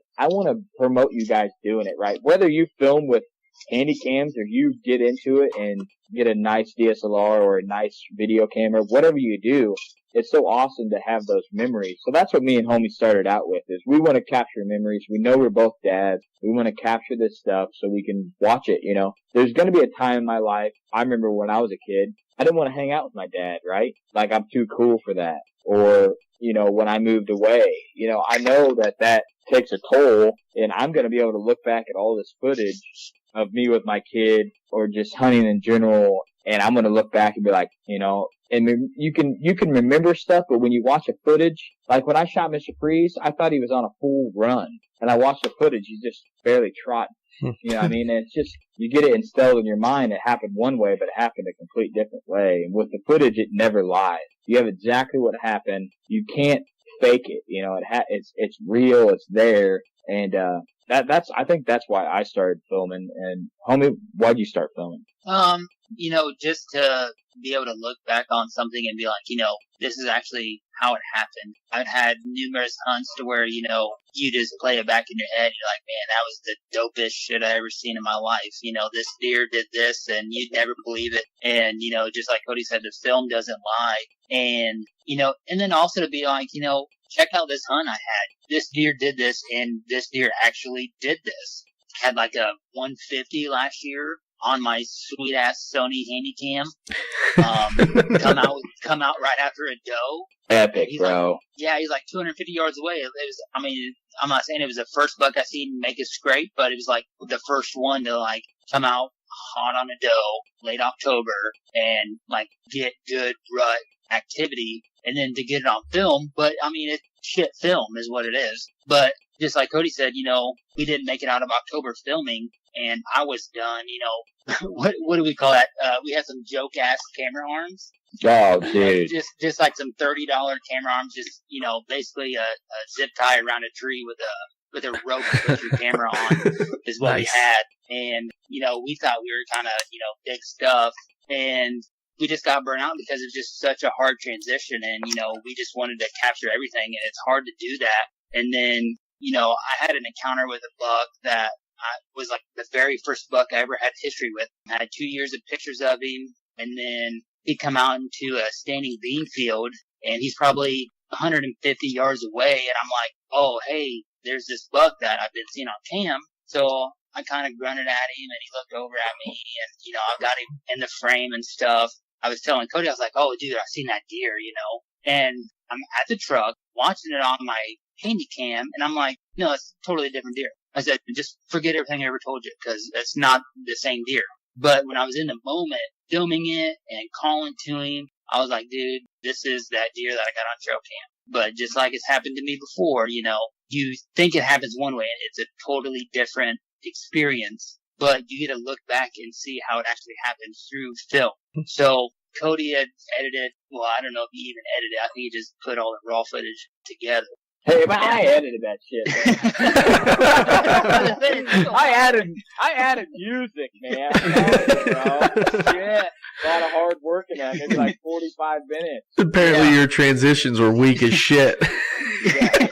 promote you guys doing it, right? Whether you film with handy cams or you get into it and get a nice DSLR or a nice video camera, whatever you do, it's so awesome to have those memories. So that's what me and Homey started out with, is we want to capture memories. We know we're both dads. We want to capture this stuff so we can watch it, you know. There's going to be a time in my life, I remember when I was a kid, I didn't want to hang out with my dad, right? Like, I'm too cool for that. Or, you know, when I moved away, you know, I know that takes a toll, and I'm going to be able to look back at all this footage of me with my kid or just hunting in general, and I'm going to look back and be like, you know, and you can remember stuff, but when you watch a footage, like when I shot Mr. Freeze, I thought he was on a full run, and I watched the footage, he's just barely trotting. You know what I mean? And it's just, you get it instilled in your mind. It happened one way, but it happened a complete different way. And with the footage, it never lies. You have exactly what happened. You can't fake it. You know, it's real. It's there. And, I think that's why I started filming. And Homey, why'd you start filming? You know, just to be able to look back on something and be like, you know, this is actually how it happened. I've had numerous hunts to where, you know, you just play it back in your head. You're like, man, that was the dopest shit I ever seen in my life. You know, this deer did this, and you'd never believe it. And, you know, just like Cody said, the film doesn't lie. And, you know, and then also to be like, you know, check out this hunt I had. This deer did this, and this deer actually did this. Had like a 150 last year on my sweet ass Sony Handycam. Come out right after a doe. Epic, bro. Like, yeah, he's like 250 yards away. It was, I mean, I'm not saying it was the first buck I seen make a scrape, but it was like the first one to like come out hot on a doe late October and like get good rut activity, and then to get it on film. But I mean, it's shit film is what it is. But just like Cody said, you know, we didn't make it out of October filming, and I was done, you know, what do we call that? We had some joke-ass camera arms. Oh, dude. Just like some $30 camera arms, just, you know, basically a zip tie around a tree with a rope to put your camera on is what Nice. we had. And, you know, we thought we were kind of, you know, big stuff, and we just got burnt out because it was just such a hard transition, and, you know, we just wanted to capture everything, and it's hard to do that. And then, you know, I had an encounter with a buck that was like the very first buck I ever had history with. I had 2 years of pictures of him, and then he'd come out into a standing bean field, and he's probably 150 yards away, and I'm like, oh, hey, there's this buck that I've been seeing on cam. So I kind of grunted at him, and he looked over at me, and, you know, I got him in the frame and stuff. I was telling Cody, I was like, oh, dude, I've seen that deer, you know, and I'm at the truck watching it on my handy cam, and I'm like, no, it's a totally different deer. I said, just forget everything I ever told you, because it's not the same deer. But when I was in the moment, filming it and calling to him, I was like, dude, this is that deer that I got on trail cam. But just like it's happened to me before, you know, you think it happens one way, and it's a totally different experience. But you get to look back and see how it actually happens through film. So Cody had edited, well, I don't know if he even edited, I think he just put all the raw footage together. Hey, but I edited that shit, man. I added music, man. Bro. Shit. A lot of hard work in that. Maybe like 45 minutes. Apparently your transitions were weak as shit. Yeah.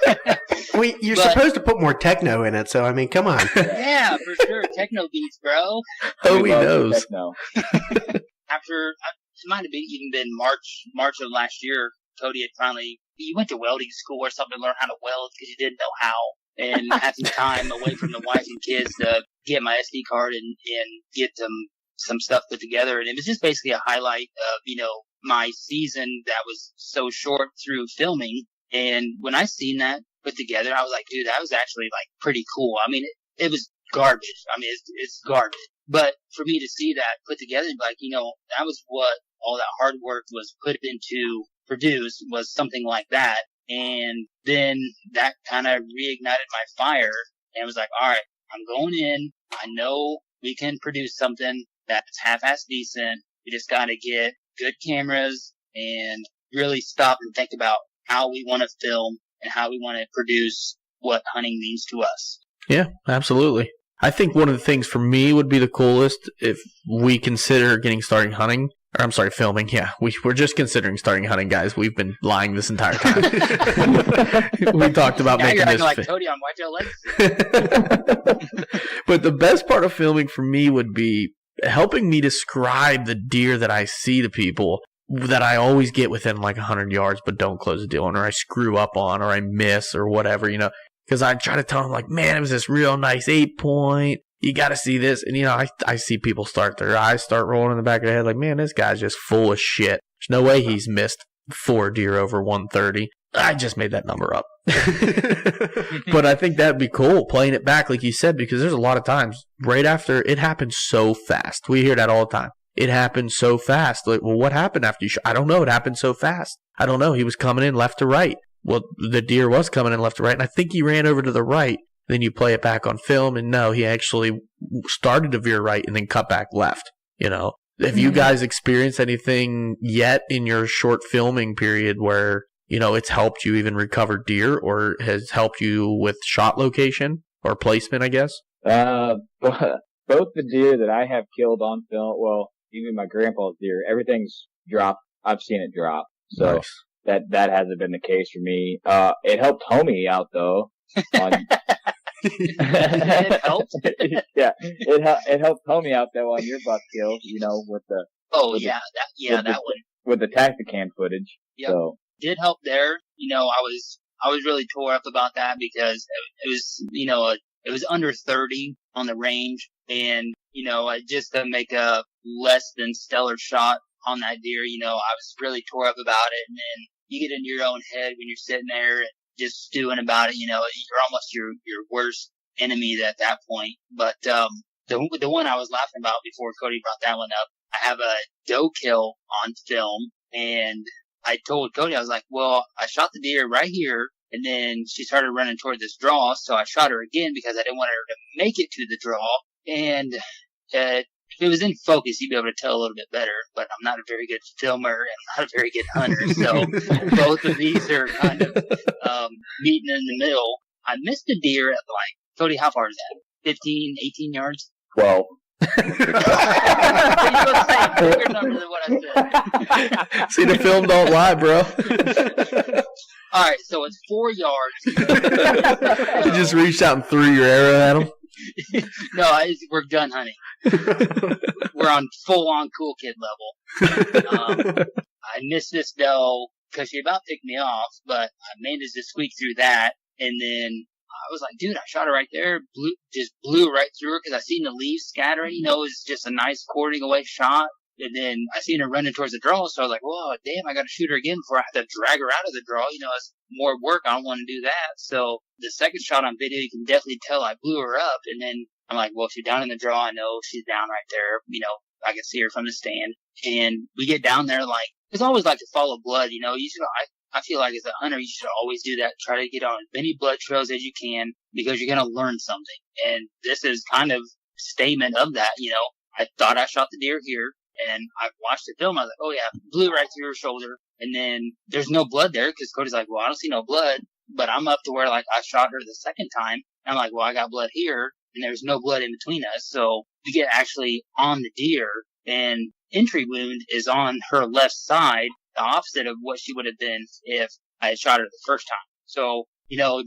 Well, you're supposed to put more techno in it, so I mean, come on. Yeah, for sure. Techno beats, bro. Oh, he knows. Techno. After, it might have even been March of last year, Cody had finally, he went to welding school or something to learn how to weld because he didn't know how. And had some time away from the wife and kids to get my SD card and get some stuff put together. And it was just basically a highlight of, you know, my season that was so short through filming. And when I seen that put together, I was like, dude, that was actually like pretty cool. I mean, it was garbage. I mean, it's garbage. But for me to see that put together, like, you know, that was what all that hard work was put into produce was something like that. And then that kind of reignited my fire, and it was like, all right, I'm going in. I know we can produce something that's half-ass decent. We just got to get good cameras and really stop and think about how we want to film and how we want to produce what hunting means to us. Yeah, absolutely. I think one of the things for me would be the coolest if we consider filming. Yeah, we're just considering starting hunting, guys. We've been lying this entire time. We talked about now making you're this. Like Cody on Whitetail Legacy. But the best part of filming for me would be helping me describe the deer that I see to people that I always get within like 100 yards but don't close the deal on, or I screw up on, or I miss, or whatever, because I try to tell them, like, man, it was this real nice 8-point. You got to see this. And, I see people their eyes start rolling in the back of their head like, man, this guy's just full of shit. There's no way he's missed 4 deer over 130. I just made that number up. But I think that'd be cool, playing it back, like you said, because there's a lot of times right after it happens so fast. We hear that all the time. It happened so fast. Like, well, what happened after you shot? I don't know. It happened so fast. I don't know. He was coming in left to right. Well, the deer was coming in left to right, and I think he ran over to the right. Then you play it back on film, and no, he actually started to veer right and then cut back left. Have you guys experienced anything yet in your short filming period where, it's helped you even recover deer, or has helped you with shot location or placement, I guess? Both the deer that I have killed on film, well, even my grandpa's deer, everything's dropped. I've seen it drop. So nice. that hasn't been the case for me. It helped Homey out though. It helped. Yeah, it helped Homey out though on your buck kill. With the that one with the Tacticam footage. Yep. So did help there. I was really tore up about that because it was it was under 30 on the range, and just to make a less than stellar shot on that deer, I was really tore up about it. And then you get into your own head when you're sitting there and just stewing about it. You're almost your worst enemy at that point. But the one I was laughing about before Cody brought that one up, I have a doe kill on film, and I told Cody, I was like, well, I shot the deer right here, and then she started running toward this draw, so I shot her again because I didn't want her to make it to the draw. And if it was in focus, you'd be able to tell a little bit better, but I'm not a very good filmer and I'm not a very good hunter, so both of these are kind of meeting in the middle. I missed a deer at Cody, how far is that? 15, 18 yards? 12. You're supposed to say a bigger number than what I said. See, the film don't lie, bro. All right, so it's 4 yards. You just reached out and threw your arrow at him? No, we're done hunting. We're on full-on cool kid level. I missed this doe because she about picked me off, but I managed to squeak through that, and then I was like, dude, I shot her right there, just blew right through her because I seen the leaves scattering. It was just a nice quartering away shot. And then I seen her running towards the draw, so I was like, whoa, damn, I got to shoot her again before I have to drag her out of the draw. It's more work. I don't want to do that. So the second shot on video, you can definitely tell I blew her up. And then I'm like, well, she's down in the draw. I know she's down right there. I can see her from the stand. And we get down there, it's always like to follow blood. You should, I feel like as a hunter, you should always do that. Try to get on as many blood trails as you can because you're going to learn something. And this is kind of a statement of that. I thought I shot the deer here. And I watched the film. I was like, oh, yeah, blew right through her shoulder. And then there's no blood there because Cody's like, well, I don't see no blood. But I'm up to where, I shot her the second time. And I'm like, well, I got blood here. And there's no blood in between us. So we get actually on the deer. And entry wound is on her left side, the opposite of what she would have been if I had shot her the first time. So,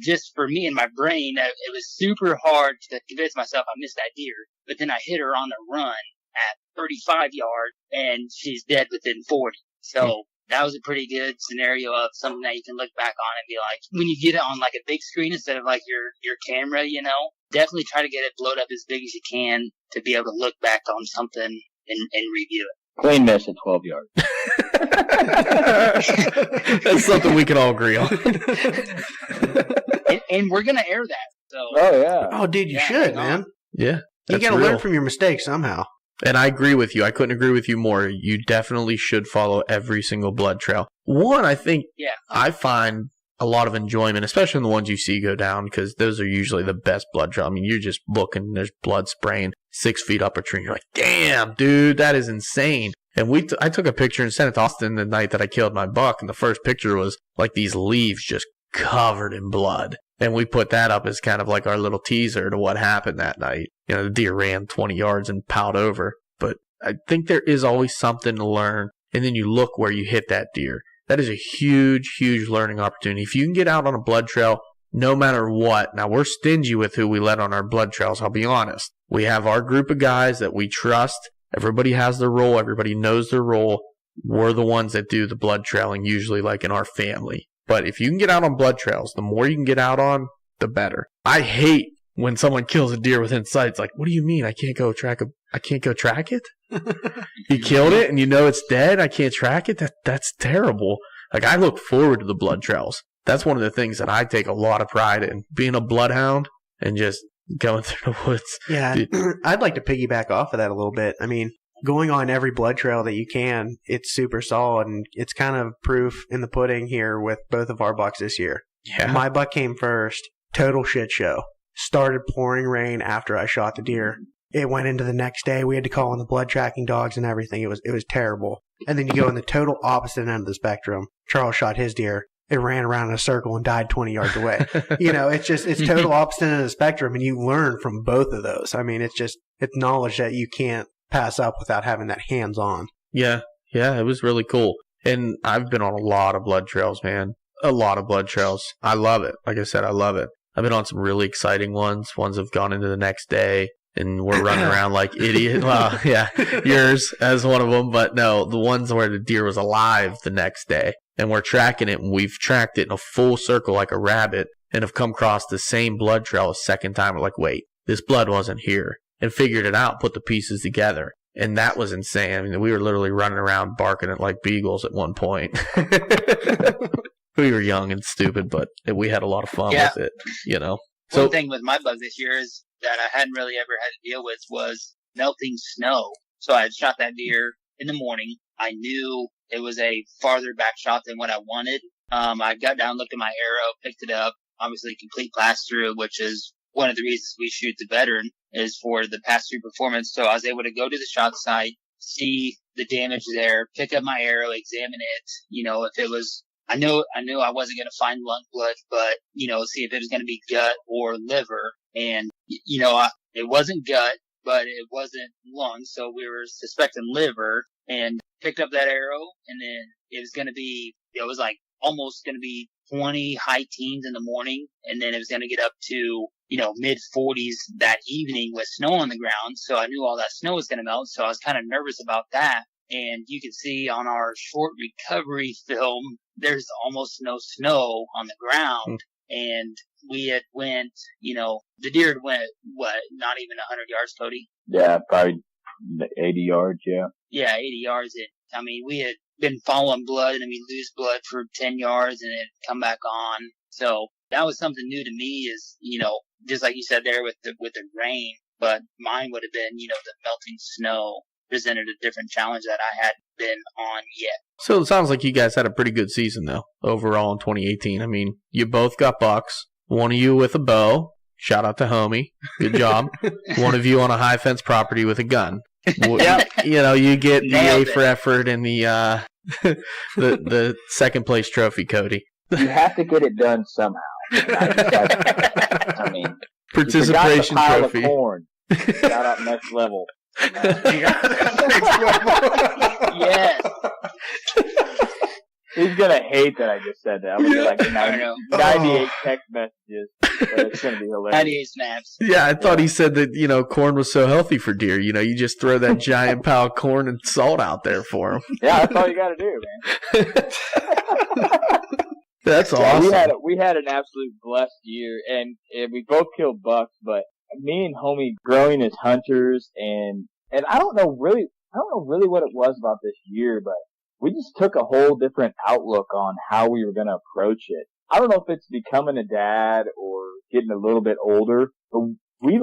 just for me in my brain, it was super hard to convince myself I missed that deer. But then I hit her on the run at 35 yards, and she's dead within 40. So that was a pretty good scenario of something that you can look back on and be like, when you get it on a big screen instead of your camera, definitely try to get it blowed up as big as you can to be able to look back on something and review it. Clean miss at 12 yards. That's something we can all agree on. and we're gonna air that. So. Oh yeah. Oh, dude, you should, man. Yeah. You got to learn from your mistakes somehow. And I agree with you. I couldn't agree with you more. You definitely should follow every single blood trail. One, I think I find a lot of enjoyment, especially in the ones you see go down, because those are usually the best blood trail. I mean, you're just looking, there's blood spraying 6 feet up a tree. And you're like, damn, dude, that is insane. And I took a picture and sent it to Austin the night that I killed my buck. And the first picture was like these leaves just covered in blood. And we put that up as kind of like our little teaser to what happened that night. You know, the deer ran 20 yards and piled over. But I think there is always something to learn. And then you look where you hit that deer. That is a huge, huge learning opportunity. If you can get out on a blood trail, no matter what. Now, we're stingy with who we let on our blood trails, I'll be honest. We have our group of guys that we trust. Everybody has their role. Everybody knows their role. We're the ones that do the blood trailing, usually like in our family. But if you can get out on blood trails, the more you can get out on, the better. I hate when someone kills a deer within sight. It's like, what do you mean? I can't go track it? You killed it and you know it's dead. I can't track it. That's terrible. Like, I look forward to the blood trails. That's one of the things that I take a lot of pride in, being a bloodhound and just going through the woods. Yeah, I'd like to piggyback off of that a little bit. I mean, going on every blood trail that you can, it's super solid, and it's kind of proof in the pudding here with both of our bucks this year. Yeah. My buck came first, total shit show. Started pouring rain after I shot the deer. It went into the next day. We had to call in the blood tracking dogs and everything. It was terrible. And then you go in the total opposite end of the spectrum. Charles shot his deer. It ran around in a circle and died 20 yards away. You know, it's total opposite end of the spectrum, and you learn from both of those. I mean, it's knowledge that you can't pass up without having that hands-on. Yeah, it was really cool. And I've been on a lot of blood trails, man. A lot of blood trails. I love it. Like I said, I love it. I've been on some really exciting ones. Ones have gone into the next day, and we're running around like idiots. Well, yeah, yours as one of them. But no, the ones where the deer was alive the next day, and we're tracking it, and we've tracked it in a full circle like a rabbit, and have come across the same blood trail a second time. We're like, wait, this blood wasn't here. And figured it out, put the pieces together. And that was insane. I mean, we were literally running around barking at like beagles at one point. We were young and stupid, but we had a lot of fun with it, you know. One thing with my bug this year is that I hadn't really ever had to deal with was melting snow. So I had shot that deer in the morning. I knew it was a farther back shot than what I wanted. I got down, looked at my arrow, picked it up, obviously complete pass-through, which is one of the reasons we shoot the veteran is for the pass-through performance. So I was able to go to the shot site, see the damage there, pick up my arrow, examine it. You know, if it was, I knew I wasn't going to find lung blood, but, you know, see if it was going to be gut or liver. And, you know, it wasn't gut, but it wasn't lung. So we were suspecting liver, and picked up that arrow. And then it was like almost going to be 20 high teens in the morning. And then it was going to get up to, you know, mid 40s that evening with snow on the ground. So I knew all that snow was going to melt. So I was kind of nervous about that. And you can see on our short recovery film, there's almost no snow on the ground. And we had went, you know, the deer had went, not even 100 yards, Cody? Yeah, probably 80 yards, yeah. Yeah, 80 yards. I mean, we had been following blood, and then we lose blood for 10 yards and it come back on. So that was something new to me, is, you know, just like you said there with the rain, but mine would have been, you know, the melting snow presented a different challenge that I hadn't been on yet. So it sounds like you guys had a pretty good season, though, overall in 2018. I mean, you both got bucks. One of you with a bow. Shout out to Homey. Good job. One of you on a high fence property with a gun. Yep. You know, you get the A for effort and the the second place trophy, Cody. You have to get it done somehow. I mean, participation trophy. Of corn. Shout out next level. Yes. He's gonna hate that I just said that. I'm gonna get like 98 text messages. It's gonna be hilarious. 98 snaps. Yeah, I thought he said that, you know, corn was so healthy for deer. You know, you just throw that giant pile of corn and salt out there for them. Yeah, that's all you gotta do, man. That's awesome. We had an absolute blessed year, and we both killed bucks, but me and Homey growing as hunters, and I don't know really what it was about this year, but we just took a whole different outlook on how we were going to approach it. I don't know if it's becoming a dad or getting a little bit older, but we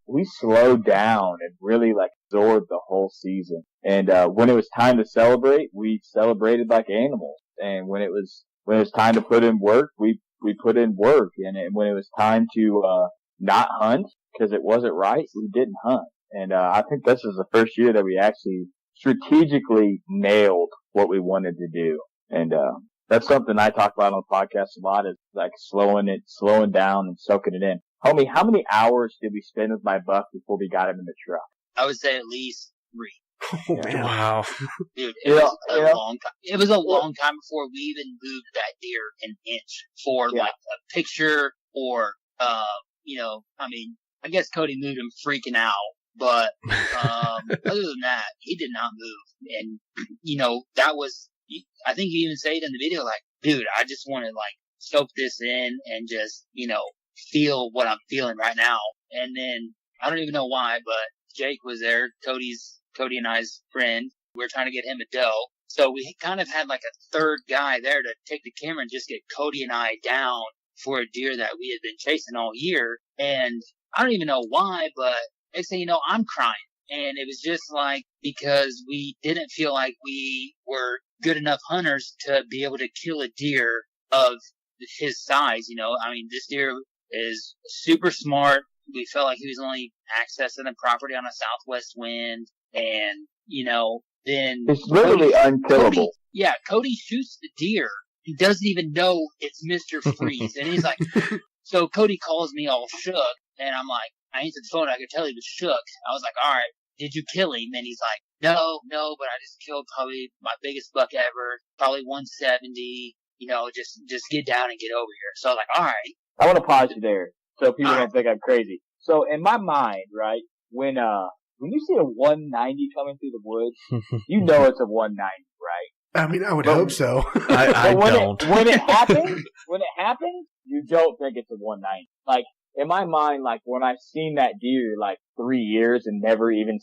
we slowed down and really like absorbed the whole season. And when it was time to celebrate, we celebrated like animals. And when it was time to put in work, we put in work. And when it was time to not hunt because it wasn't right, we didn't hunt. And I think this is the first year that we actually strategically nailed what we wanted to do. And that's something I talk about on the podcast a lot, is like slowing down and soaking it in. Homie, how many hours did we spend with my buck before we got him in the truck? I would say at least 3. Oh, man. Wow. Dude, it was a long time. It was a long time before we even moved that deer an inch for like a picture or, I mean, I guess Cody moved him freaking out, but, other than that, he did not move. And, that was, I think you even say it in the video, like, dude, I just want to like soak this in and just, feel what I'm feeling right now. And then I don't even know why, but Jake was there, Cody and I's friend. We were trying to get him a doe. So we kind of had like a third guy there to take the camera and just get Cody and I down for a deer that we had been chasing all year. And I don't even know why, but next thing you know, I'm crying. And it was just like, because we didn't feel like we were good enough hunters to be able to kill a deer of his size. I mean, this deer is super smart. We felt like he was only accessing the property on a southwest wind. And, then it's literally unkillable. Cody shoots the deer. He doesn't even know it's Mr. Freeze. And he's like, so Cody calls me all shook. And I'm like, I answered the phone. I could tell he was shook. I was like, all right, did you kill him? And he's like, no, but I just killed probably my biggest buck ever, probably 170, just get down and get over here. So I was like, all right. I want to pause you there so people don't think I'm crazy. So in my mind, right, when you see a 190 coming through the woods, you know it's a 190, right? I mean, I would hope so. I don't. When it happens, you don't think it's a 190. Like, in my mind, like, when I've seen that deer, like, 3 years and never even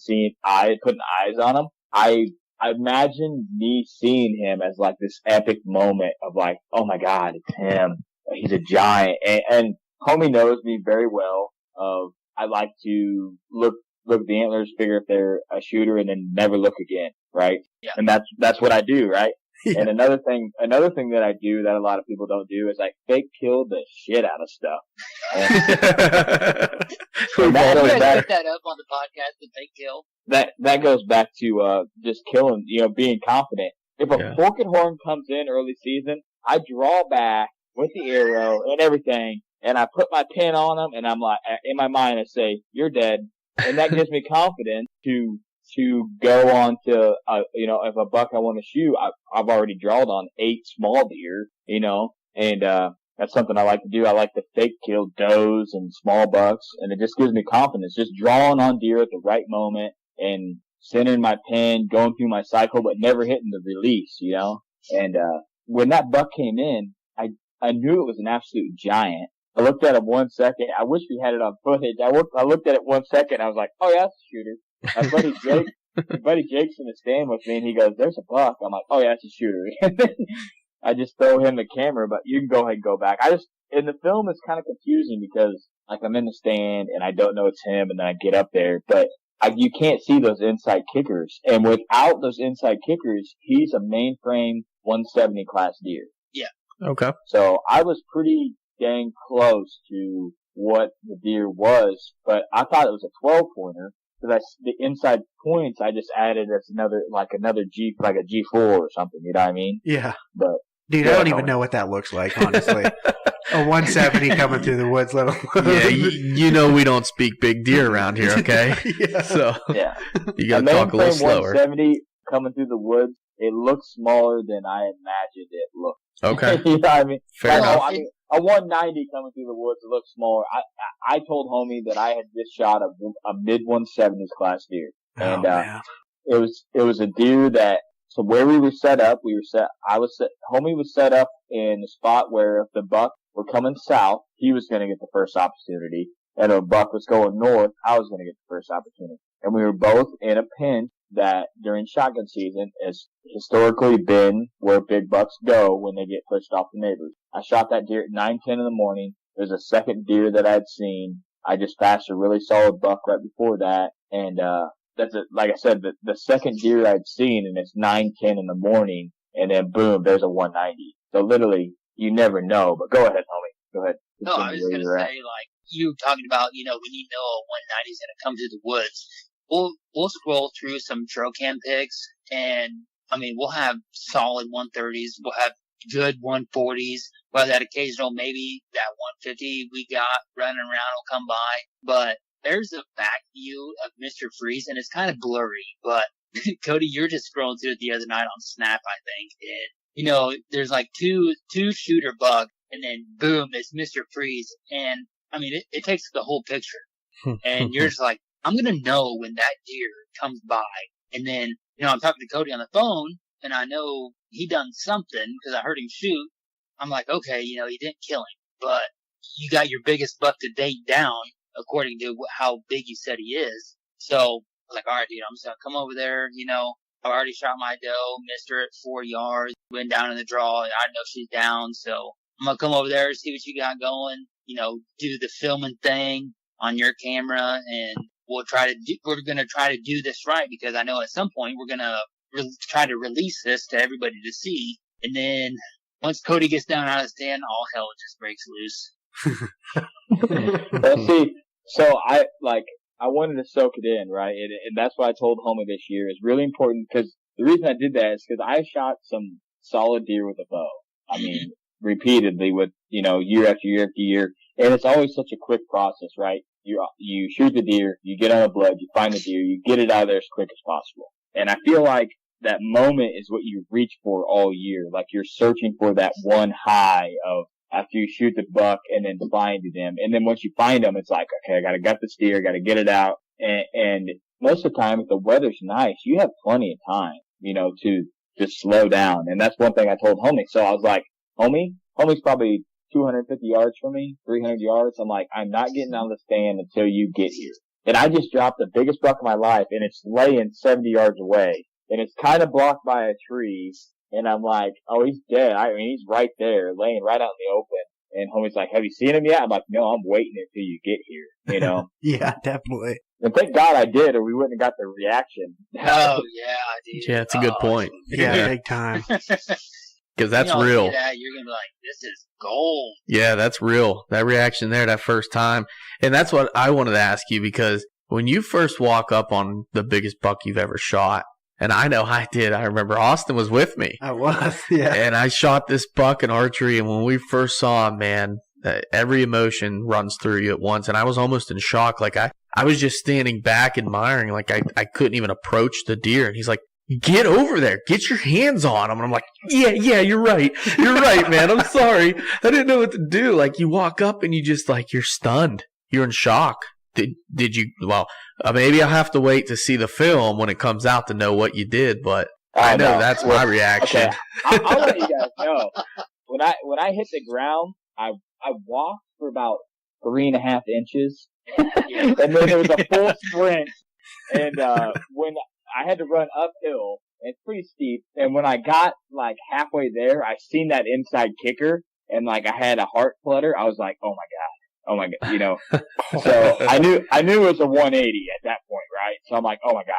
putting eyes on him, I imagine me seeing him as, like, this epic moment of, like, oh my God, it's him. He's a giant. And Homey knows me very well. I like to look at the antlers, figure if they're a shooter, and then never look again, right? Yeah. And that's what I do, right? Yeah. And another thing that I do that a lot of people don't do is I fake kill the shit out of stuff. You guys put that up on the podcast, the fake kill. That goes back to just killing, being confident. If a forked horn comes in early season, I draw back with the arrow and everything, and I put my pin on them, and I'm like, in my mind, I say, "You're dead," and that gives me confidence to go on to, if a buck I want to shoot, I've already drawn on 8 small deer, and that's something I like to do. I like to fake kill does and small bucks, and it just gives me confidence, just drawing on deer at the right moment and centering my pin, going through my cycle, but never hitting the release, and when that buck came in, I knew it was an absolute giant. I looked at him 1 second. I wish we had it on footage. I looked at it 1 second. I was like, oh, yeah, that's a shooter. My buddy Jake's in the stand with me, and he goes, there's a buck. I'm like, oh, yeah, that's a shooter. And then I just throw him the camera, but you can go ahead and go back. In the film, it's kind of confusing because, like, I'm in the stand, and I don't know it's him, and then I get up there. But you can't see those inside kickers. And without those inside kickers, he's a mainframe 170 class deer. Yeah. Okay. So I was pretty dang close to what the deer was, but I thought it was a 12-pointer because the inside points I just added as another G, like a G4 or something. You know what I mean? Yeah. But dude, I don't even know what that looks like, honestly. A 170 coming through the woods, let alone. Yeah, we don't speak big deer around here, okay? Yeah. So yeah, you got to talk a little slower. 170 coming through the woods, it looks smaller than I imagined it looked. Okay. You know what I mean? Fair enough. I mean, a 190 coming through the woods, it looks smaller. I told Homey that I had just shot a mid 170s class deer. And, man. It was a deer that, so where we were set up, Homey was set up in a spot where if the buck were coming south, he was going to get the first opportunity. And if a buck was going north, I was going to get the first opportunity. And we were both in a pinch that during shotgun season has historically been where big bucks go when they get pushed off the neighbors. I shot that deer at 9:10 in the morning. There's a second deer that I'd seen I just passed a really solid buck right before that, and like I said, the second deer I'd seen, and it's 9:10 in the morning, and then boom, there's a 190. So literally, you never know. But go ahead, homie. Go ahead. No, I was gonna say, like, you talking about, when you know a 190 is gonna come through the woods, we'll scroll through some trail cam pics, and I mean, we'll have solid 130s, we'll have good 140s, well, that occasional, maybe that 150 we got running around will come by, but there's a back view of Mr. Freeze, and it's kind of blurry, but Cody, you're just scrolling through it the other night on Snap, I think, and, there's like two shooter buck, and then boom, it's Mr. Freeze, and I mean, it takes the whole picture, and you're just like, I'm gonna know when that deer comes by, and then, I'm talking to Cody on the phone, and I know he done something, because I heard him shoot. I'm like, okay, he didn't kill him, but you got your biggest buck to date down, according to how big you said he is. So, I was like, all right, dude, I'm just gonna come over there, I've already shot my doe, missed her at 4 yards, went down in the draw, and I know she's down, so I'm gonna come over there, see what you got going, do the filming thing on your camera, and we're gonna try to do this right, because I know at some point we're gonna try to release this to everybody to see, and then once Cody gets down out of the stand, all hell just breaks loose. Let's see. So I wanted to soak it in, right? And that's why I told Homey this year. It's really important, because the reason I did that is because I shot some solid deer with a bow. I mean, repeatedly with, year after year after year. And it's always such a quick process, right? You shoot the deer, you get on the blood, you find the deer, you get it out of there as quick as possible. And I feel like that moment is what you reach for all year. Like you're searching for that one high of after you shoot the buck and then finding them. And then once you find them, it's like, okay, I gotta gut this deer, gotta get it out. And most of the time, if the weather's nice, you have plenty of time, to just slow down. And that's one thing I told Homey. So I was like, Homey's probably 250 yards from me, 300 yards. I'm like, I'm not getting out of the stand until you get here. And I just dropped the biggest buck of my life, and it's laying 70 yards away. And it's kind of blocked by a tree. And I'm like, oh, he's dead. I mean, he's right there, laying right out in the open. And Homie's like, have you seen him yet? I'm like, no, I'm waiting until you get here, Yeah, definitely. And thank God I did, or we wouldn't have got the reaction. Oh, yeah, dude. Yeah, it's a good point. Yeah, big time. Because that's real. You're going to be like, this is gold. Yeah, that's real. That reaction there that first time. And that's what I wanted to ask you, because when you first walk up on the biggest buck you've ever shot, and I know I did. I remember Austin was with me. I was, yeah. And I shot this buck in archery, and when we first saw him, man, every emotion runs through you at once. And I was almost in shock. Like, I was just standing back admiring. Like, I couldn't even approach the deer. And he's like, get over there. Get your hands on him. And I'm like, yeah, you're right. You're right, man. I'm sorry. I didn't know what to do. Like, you walk up and you just, like, you're stunned. You're in shock. Did you, well, maybe I'll have to wait to see the film when it comes out to know what you did, but I know that's my reaction. Okay. I'll let you guys know. When I hit the ground, I walked for about 3.5 inches, and then there was a full sprint, and when I had to run uphill, and it's pretty steep, and when I got like halfway there, I seen that inside kicker, and like I had a heart flutter. I was like, oh my God, So I knew it was a 180 at that point, right? So I'm like, oh my God.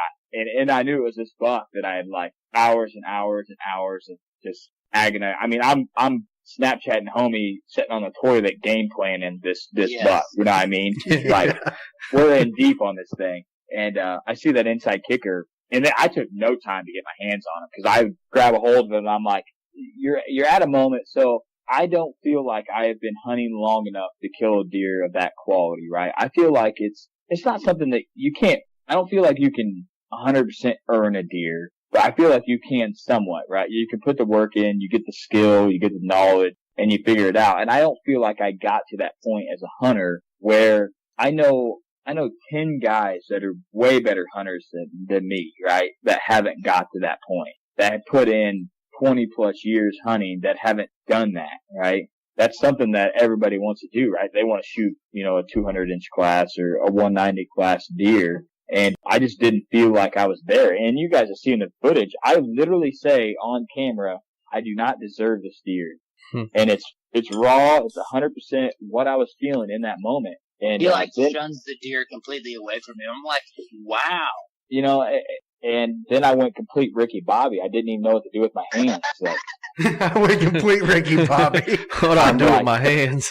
And I knew it was this buck that I had like hours and hours and hours of just agony. I mean, I'm Snapchatting Homey sitting on the toilet game planning this Yes. buck. You know what I mean? Like, we're in deep on this thing. And, I see that inside kicker, and then I took no time to get my hands on him, because I grab a hold of it and I'm like, you're at a moment. So I don't feel like I have been hunting long enough to kill a deer of that quality, right? I feel like it's not something that you can't, I don't feel like you can 100% earn a deer, but I feel like you can somewhat, right? You can put the work in, you get the skill, you get the knowledge, and you figure it out. And I don't feel like I got to that point as a hunter where I know 10 guys that are way better hunters than me, right? That haven't got to that point, that have put in 20 plus years hunting, that haven't done that, right? That's something that everybody wants to do, right? They want to shoot, a 200 inch class or a 190 class deer. And I just didn't feel like I was there. And you guys have seen the footage. I literally say on camera, I do not deserve this deer. And it's raw. It's 100% what I was feeling in that moment. And He like then, shuns the deer completely away from him. I'm like, wow. you know, and then I went complete Ricky Bobby. I didn't even know what to do with my hands. Like, We're complete Ricky Bobby. What I'm doing with my hands.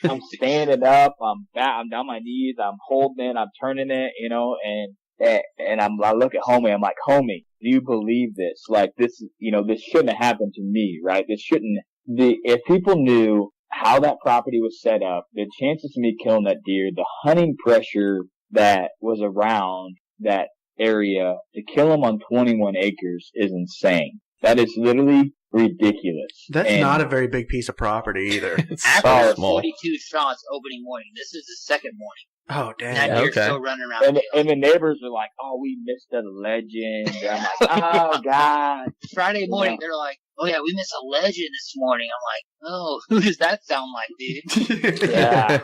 I'm standing up. I'm down my knees. I'm holding it. I'm turning it. You know, and I look at Homey. I'm like, Homey, do you believe this? Like, this, you know, this shouldn't have happened to me, right? This shouldn't. If people knew how that property was set up, the chances of me killing that deer, the hunting pressure that was around that area to kill him on 21 acres is insane. That is literally ridiculous. That's And not a very big piece of property either. After small. 42 shots opening morning, this is the second morning. Oh, And that damn. deer's okay. still running around. and the neighbors are like, "Oh, we missed a legend." I'm like, "Oh God!" Friday morning, they're like, "Oh yeah, we missed a legend this morning." I'm like, "Oh, who does that sound like, dude?" Yeah,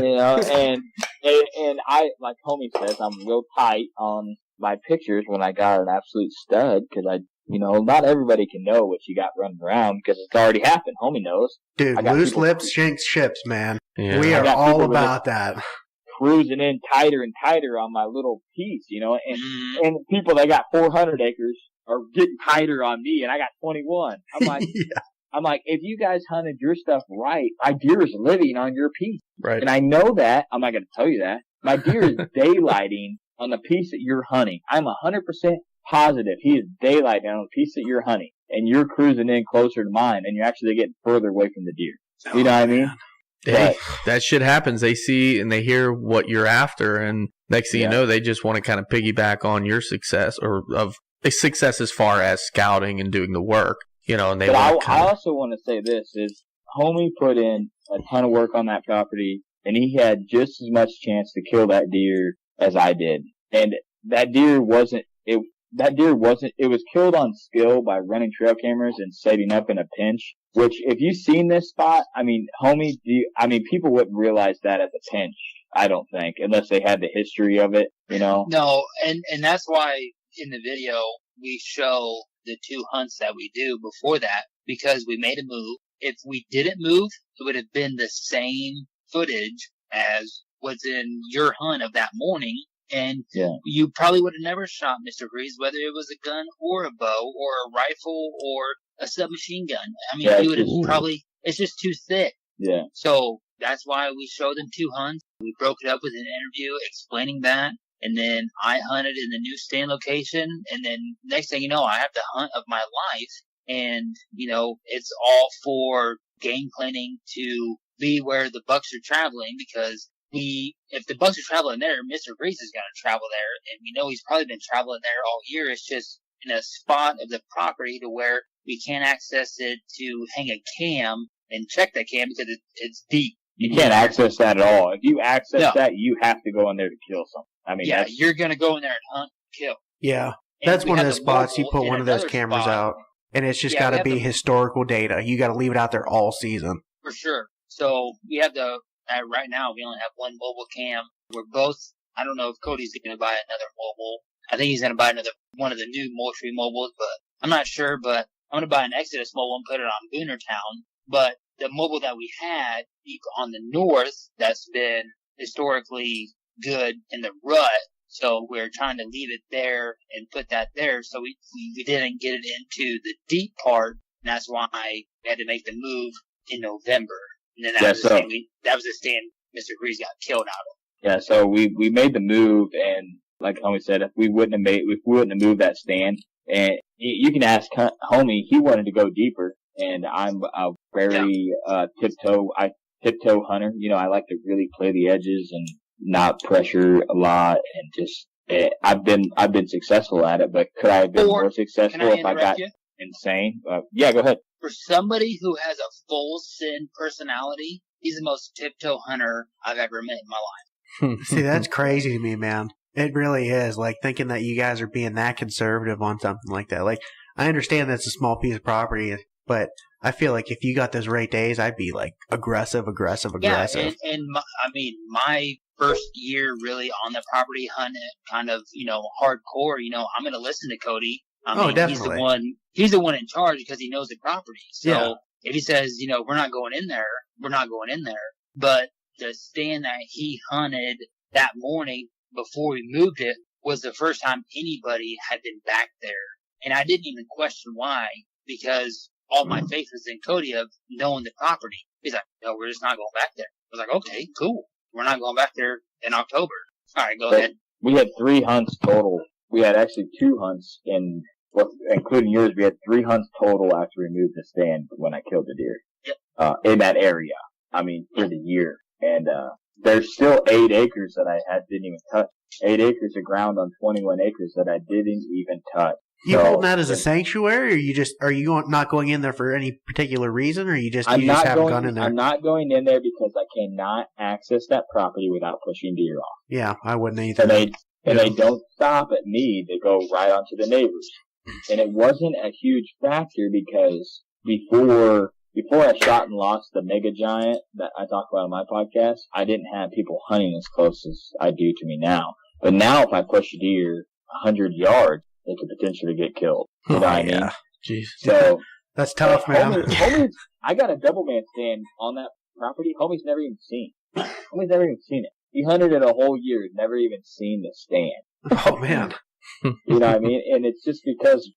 you know, and I, like Homey says, I'm real tight on my pictures when I got an absolute stud because you know, not everybody can know what you got running around because it's already happened. Homie knows. Dude, I got loose people- lips shanks ships, man. Yeah. We I are got all people with about that. Cruising in tighter and tighter on my little piece, you know, Mhm. and people that got 400 acres are getting tighter on me, and I got 21. I'm like, Yeah. if you guys hunted your stuff right, my deer is living on your piece. Right. And I know that. I'm not going to tell you that. My deer is daylighting on the piece that you're hunting. I'm 100% positive he is daylighting on the piece that you're hunting. And you're cruising in closer to mine, and you're actually getting further away from the deer. You know what I mean? Hey, that shit happens. They see and they hear what you're after, and next thing you know, they just want to kind of piggyback on your success or of a success as far as scouting and doing the work, you know. And they But want I also want to say this is Homey put in a ton of work on that property, and he had just as much chance to kill that deer as I did. And that deer wasn't. It was killed on skill by running trail cameras and setting up in a pinch. Which, if you've seen this spot, I mean, Homey, people wouldn't realize that as a pinch. I don't think, unless they had the history of it, you know. No, and that's why in the video we show the two hunts that we do before that, because we made a move. If we didn't move, it would have been the same footage as what's in your hunt of that morning. And you probably would have never shot Mr. Breeze, whether it was a gun or a bow or a rifle or a submachine gun. I mean, you would have probably, it's just too thick. Yeah. So that's why we showed them two hunts. We broke it up with an interview explaining that. And then I hunted in the new stand location. And then next thing you know, I have the hunt of my life. And, you know, it's all for game planning to be where the bucks are traveling, because if the bucks are traveling there, Mr. Breeze is going to travel there, and we know he's probably been traveling there all year. It's just in a spot of the property to where we can't access it to hang a cam and check that cam because it's deep. You can't access that at all. If you access that, you have to go in there to kill something. I mean, you're going to go in there and hunt, kill. Yeah. And That's we one of have those the spots you mobile put in one of those another cameras spot. out, and it's just Yeah, got we to have be the- historical data. You got to leave it out there all season. For sure. So we have right now we only have one mobile cam. We're both, I don't know if Cody's going to buy another mobile. I think he's going to buy one of the new Moultrie mobiles, but I'm not sure. But I'm going to buy an Exodus mobile and put it on Boonertown. But the mobile that we had on the north, that's been historically good in the rut. So we're trying to leave it there and put that there. So we didn't get it into the deep part. And that's why we had to make the move in November. And then that was the stand Mr. Grease got killed out of. Yeah, so we made the move, and like Homie said, if we wouldn't have moved that stand, and you can ask Homie, he wanted to go deeper, and I'm a very tiptoe hunter. You know, I like to really play the edges and not pressure a lot, and just I've been successful at it. But could I have been more successful if I got insane? Yeah, go ahead. For somebody who has a full sin personality, he's the most tiptoe hunter I've ever met in my life. See, that's crazy to me, man. It really is. Like, thinking that you guys are being that conservative on something like that. Like, I understand that's a small piece of property, but I feel like if you got those right days, I'd be like aggressive. Yeah, and my first year really on the property hunting, kind of, you know, hardcore, you know, I'm going to listen to Cody. Definitely. He's the one in charge because he knows the property. So if he says, you know, we're not going in there, we're not going in there. But the stand that he hunted that morning before we moved it was the first time anybody had been back there. And I didn't even question why, because all my faith was in Cody of knowing the property. He's like, no, we're just not going back there. I was like, okay, cool. We're not going back there in October. All right, go ahead. We had 3 hunts total. We had actually 2 hunts including yours. We had 3 hunts total after we moved the stand when I killed the deer. Yep. In that area. I mean, for the year. And, there's still 8 acres that I didn't even touch. 8 acres of ground on 21 acres that I didn't even touch. You holding that as a sanctuary, or are you not going in there for any particular reason, or you just haven't gone in there? I'm not going in there because I cannot access that property without pushing deer off. Yeah, I wouldn't either. And they don't stop at me. They go right onto the neighbors. And it wasn't a huge factor because before I shot and lost the mega giant that I talk about on my podcast, I didn't have people hunting as close as I do to me now. But now if I push a deer 100 yards, they could potentially get killed. You know what I mean? Jeez. So that's tough, man. Homey's, I got a double man stand on that property. Homie's never even seen. Homie's never even seen it. He hunted it a whole year, never even seen the stand. Oh man. You know what I mean? And it's just because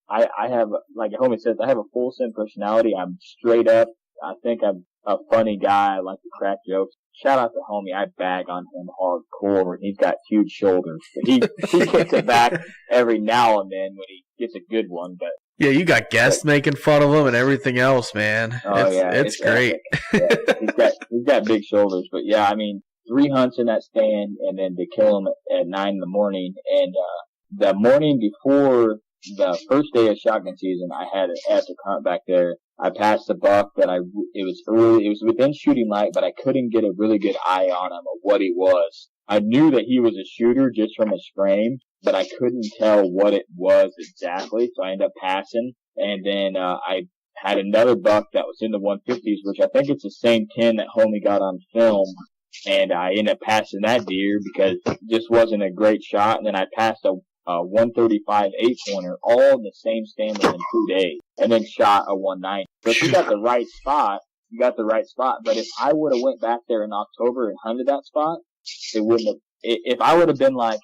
I have, like Homie says, I have a full send personality. I'm straight up. I think I'm a funny guy. I like to crack jokes. Shout out to Homie. I bag on him hardcore. He's got huge shoulders. But he kicks it back every now and then when he gets a good one. But yeah, you got guests making fun of him and everything else, man. Oh, it's great. Yeah, he's got big shoulders. But yeah, I mean, 3 hunts in that stand and then to kill him at 9 in the morning. And the morning before the first day of shotgun season, I had an epic hunt back there. I passed a buck that it was early, it was within shooting light, but I couldn't get a really good eye on him of what he was. I knew that he was a shooter just from his frame, but I couldn't tell what it was exactly, so I ended up passing. And then I had another buck that was in the 150s, which I think it's the same 10 that Homie got on film. And I ended up passing that deer because it just wasn't a great shot. And then I passed a 135 8-pointer all in the same stand within 2 days, and then shot a 190. So if you got the right spot, you got the right spot. But if I would have went back there in October and hunted that spot, it wouldn't have. If I would have been like,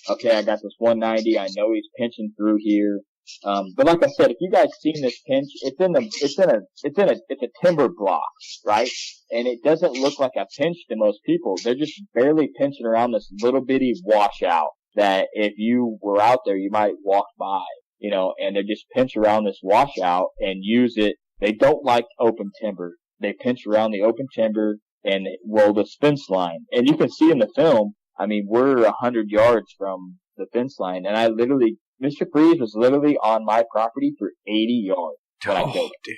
okay, I got this 190, I know he's pinching through here. But like I said, if you guys seen this pinch, it's a timber block, right? And it doesn't look like a pinch to most people. They're just barely pinching around this little bitty washout that if you were out there, you might walk by, you know, and they just pinch around this washout and use it. They don't like open timber. They pinch around the open timber and roll the fence line. And you can see in the film, I mean, we're 100 yards from the fence line, and Mr. Freeze was literally on my property for 80 yards when I killed him.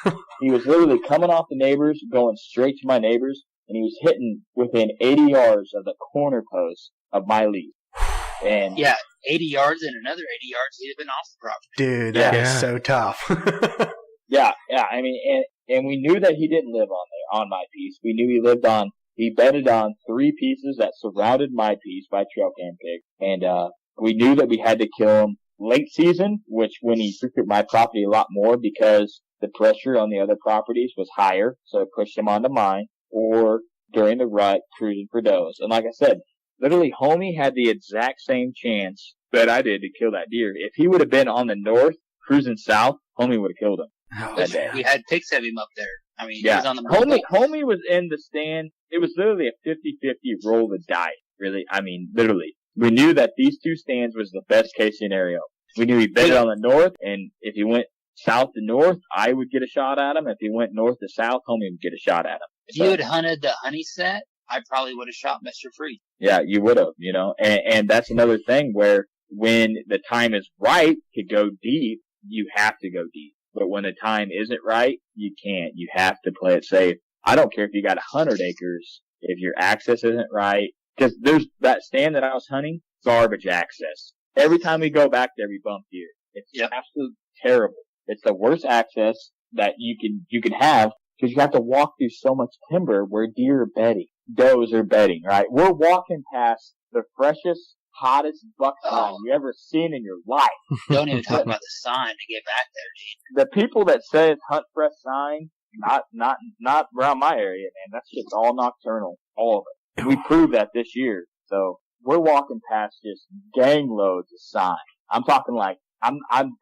Dude. He was literally coming off the neighbors, going straight to my neighbors, and he was hitting within 80 yards of the corner post of my lead. And yeah, 80 yards and another 80 yards, he'd have been off the property. Dude, that is so tough. yeah. I mean, and we knew that he didn't live on my piece. We knew he bedded on 3 pieces that surrounded my piece by trail cam pig. And, we knew that we had to kill him late season, which when he frequented my property a lot more because the pressure on the other properties was higher, so it pushed him onto mine, or during the rut, cruising for does. And like I said, literally Homie had the exact same chance that I did to kill that deer. If he would have been on the north, cruising south, Homie would have killed him that day. We had pics of him up there. I mean, yeah. He was on the Homie was in the stand. It was literally a 50-50 roll the dice, really. I mean, literally. We knew that these 2 stands was the best case scenario. We knew he bedded on the north, and if he went south to north, I would get a shot at him. If he went north to south, Homie would get a shot at him. If you had hunted the honey set, I probably would have shot Mr. Freeze. Yeah, you would have, you know. And that's another thing where when the time is right to go deep, you have to go deep. But when the time isn't right, you can't. You have to play it safe. I don't care if you got 100 acres. If your access isn't right, because there's that stand that I was hunting, garbage access. Every time we go back there, we bump deer. It's absolutely terrible. It's the worst access that you can have because you have to walk through so much timber where deer are bedding, does are bedding, right? We're walking past the freshest, hottest buck sign you ever seen in your life. Don't even talk about the sign to get back there, dude. The people that say it's Hunt Fresh sign, Not around my area, man. That's just all nocturnal, all of it. And we proved that this year. So we're walking past just gang loads of signs. I'm talking like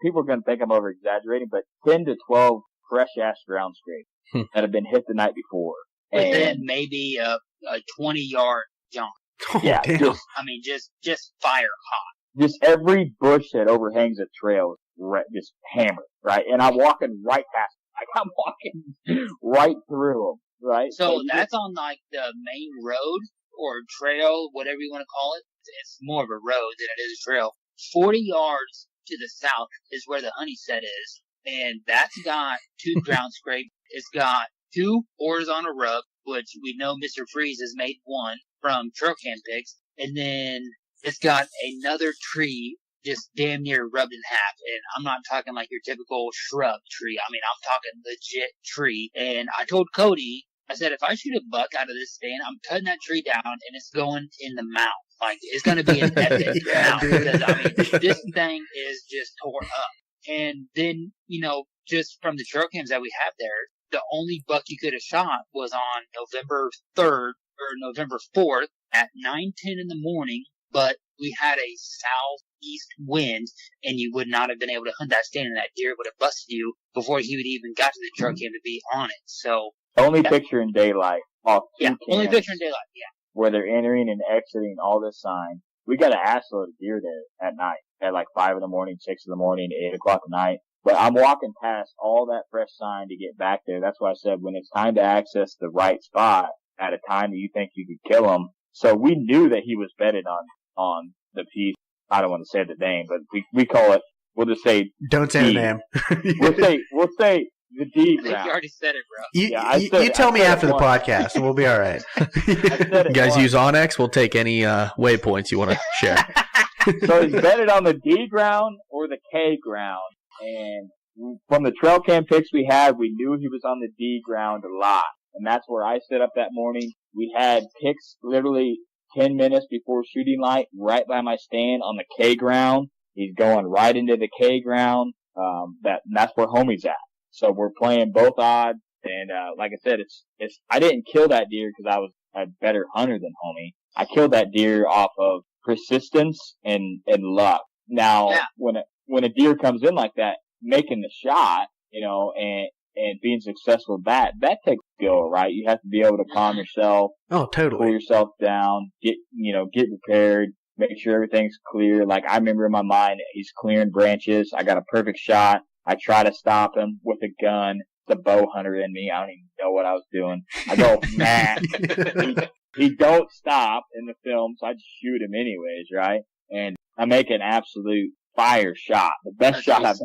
people are gonna think I'm over exaggerating, but 10 to 12 fresh ass ground scrapes that have been hit the night before. But then maybe a 20-yard jump. Oh, Yeah, damn. Just fire hot. Just every bush that overhangs a trail is just hammered, right? And I'm walking right past them. Like I'm walking right through them, right? So that's on like the main road or trail, whatever you want to call it. It's more of a road than it is a trail. 40 yards to the south is where the honey set is. And that's got 2 ground scrapes. It's got 2 horizontal rubs, which we know Mr. Freeze has made 1 from trail cam pics. And then it's got another tree just damn near rubbed in half. And I'm not talking like your typical shrub tree. I mean, I'm talking legit tree. And I told Cody, I said, if I shoot a buck out of this stand, I'm cutting that tree down and it's going in the mouth. Like, it's going to be an epic mouth. Because, I mean, this thing is just tore up. And then, just from the trail cams that we have there, the only buck you could have shot was on November 3rd or November 4th at 9:10 in the morning, but we had a southeast wind, and you would not have been able to hunt that stand, and that deer would have busted you before he would even got to the trail cam to be on it. So only picture in daylight. Only picture in daylight, yeah. Where they're entering and exiting all this sign. We got an assload of deer there at night, at like 5 in the morning, 6 in the morning, 8 o'clock at night. But I'm walking past all that fresh sign to get back there. That's why I said when it's time to access the right spot at a time that you think you could kill him. So we knew that he was bedded on the piece. I don't want to say the name, but we call it, we'll just say. Don't say the name. we'll say the D I think ground. you already said it, Yeah, bro. You tell me after the podcast, and we'll be all right. You guys use Onyx? We'll take any waypoints you want to share. So he's bedded on the D ground or the K ground. And from the trail cam pics we had, we knew he was on the D ground a lot. And that's where I set up that morning. We had pics literally 10 minutes before shooting light right by my stand on the K ground. He's going right into the K ground. That's where Homey's at. So we're playing both odds. And, like I said, I didn't kill that deer because I was a better hunter than Homey. I killed that deer off of persistence and luck. Now, when a deer comes in like that, making the shot, and being successful at that takes skill, right? You have to be able to calm yourself. Oh, totally. Cool yourself down, get prepared, make sure everything's clear. Like I remember in my mind, he's clearing branches. I got a perfect shot. I try to stop him with a gun. The bow hunter in me. I don't even know what I was doing. I go, nah. He don't stop in the film, so I just shoot him anyways, right? And I make an absolute fire shot. The best shot I've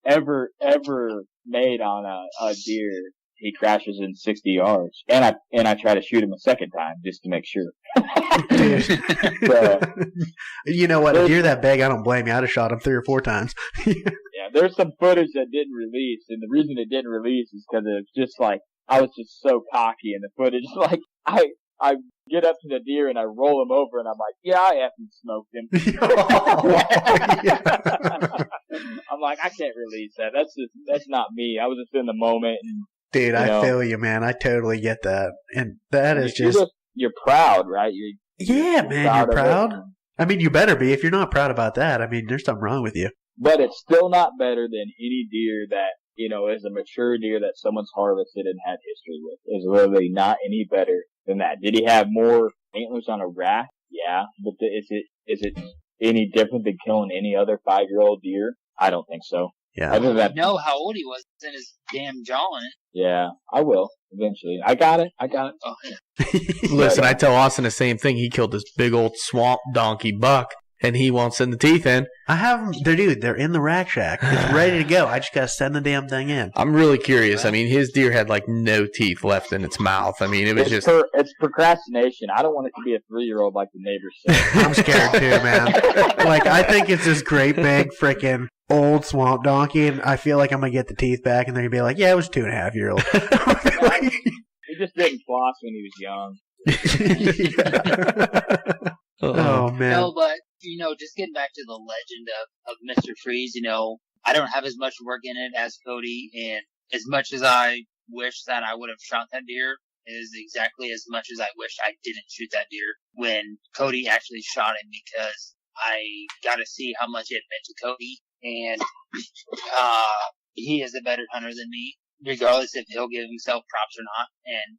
ever, ever made on a deer. He crashes in 60 yards. And I try to shoot him a second time just to make sure. So, you know what? A deer that big, I don't blame you. I'd have shot him 3 or 4 times. Yeah, there's some footage that didn't release. And the reason it didn't release is because it's just like, I was just so cocky in the footage. Like, I get up to the deer and I roll him over and I'm like, yeah, I effing smoked him. I'm like, I can't release that. That's not me. I was just in the moment. And, dude, I feel you, man. I totally get that. And that is you're proud, right? You're proud. I mean, you better be. If you're not proud about that, I mean, there's something wrong with you. But it's still not better than any deer that, is a mature deer that someone's harvested and had history with. Is literally not any better than that. Did he have more antlers on a rack? Yeah. But is it any different than killing any other 5-year-old deer? I don't think so. Yeah. Other than know how old he was in his damn jaw on it. Yeah, I will eventually. I got it. Oh, yeah. Listen, I tell Austin the same thing. He killed this big old swamp donkey buck, and he won't send the teeth in. I have them. They're in the rack shack. It's ready to go. I just got to send the damn thing in. I'm really curious. I mean, his deer had like no teeth left in its mouth. I mean, it was it's procrastination. I don't want it to be a 3-year-old like the neighbors say. I'm scared too, man. Like, I think it's this great big freaking old swamp donkey, and I feel like I'm going to get the teeth back, and they're going to be like, yeah, it was a 2.5-year-old. He just didn't floss when he was young. Oh, man. No, but, just getting back to the legend of Mr. Freeze, I don't have as much work in it as Cody, and as much as I wish that I would have shot that deer, is exactly as much as I wish I didn't shoot that deer when Cody actually shot him, because I got to see how much it meant to Cody, and he is a better hunter than me, regardless if he'll give himself props or not. And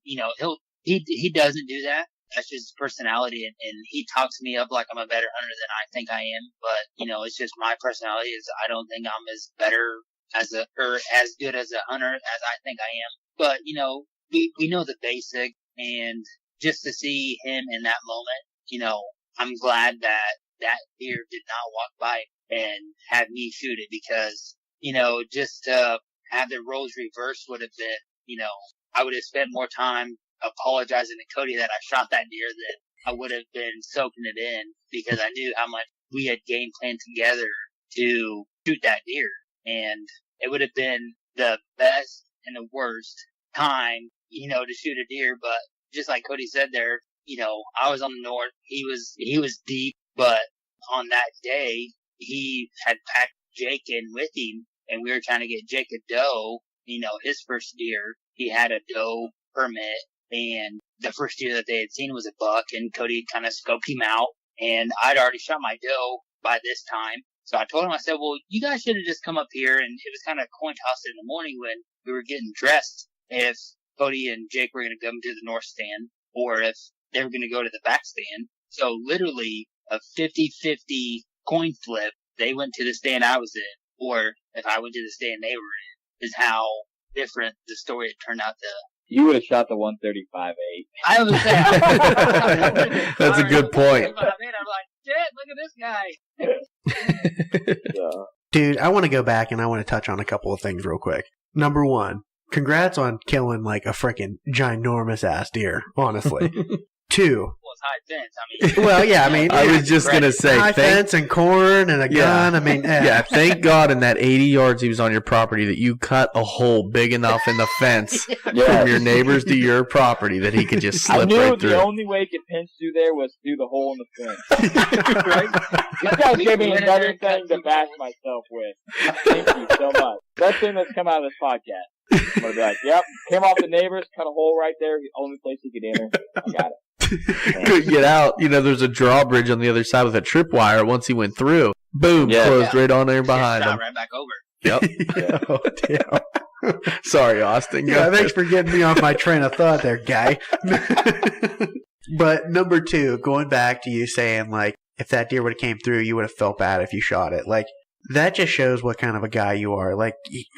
he doesn't do that. That's just his personality, and he talks me up like I'm a better hunter than I think I am. But it's just my personality is I don't think I'm as better or as good as a hunter as I think I am. But we know the basic, and just to see him in that moment, I'm glad that deer did not walk by and have me shoot it, because just to have the roles reversed would have been, I would have spent more time apologizing to Cody that I shot that deer than I would have been soaking it in, because I knew how much we had game planned together to shoot that deer. And it would have been the best and the worst time, to shoot a deer. But just like Cody said there, I was on the north. He was deep, but on that day, he had packed Jake in with him, and we were trying to get Jake a doe, his first deer. He had a doe permit, and the first deer that they had seen was a buck, and Cody kind of scoped him out, and I'd already shot my doe by this time. So I told him, I said, well, you guys should have just come up here, and it was kind of coin tossed in the morning when we were getting dressed if Cody and Jake were going to come to the north stand, or if they were going to go to the back stand. So literally a 50-50 coin flip. They went to the stand I was in, or if I went to the stand they were in, is how different the story had turned out to. You would have shot the 135-8. I was saying. That's a good point. I'm like, shit, look at this guy. Dude, I want to go back and I want to touch on a couple of things real quick. Number one, congrats on killing like a freaking ginormous ass deer, honestly. Two. Well, it's high fence. I mean. Well, yeah, I mean. I was just going to say. High fence and corn and a gun. I mean. Yeah, thank God in that 80 yards he was on your property that you cut a hole big enough in the fence from your neighbors to your property that he could just slip right through. The only way he could pinch through there was through the hole in the fence. Right? This guy gave me another thing to bash myself with. Thank you so much. Best thing that's come out of this podcast. I'm going to be like, yep, came off the neighbors, cut a hole right there, the only place he could enter. I got it. Couldn't get out. There's a drawbridge on the other side with a tripwire. Once he went through, boom, closed right on there behind him. Right back over. Yep. Oh, damn. Sorry, Austin. Yeah, thanks for getting me off my train of thought there, guy. But number two, going back to you saying, like, if that deer would have came through, you would have felt bad if you shot it. Like, that just shows what kind of a guy you are. Like,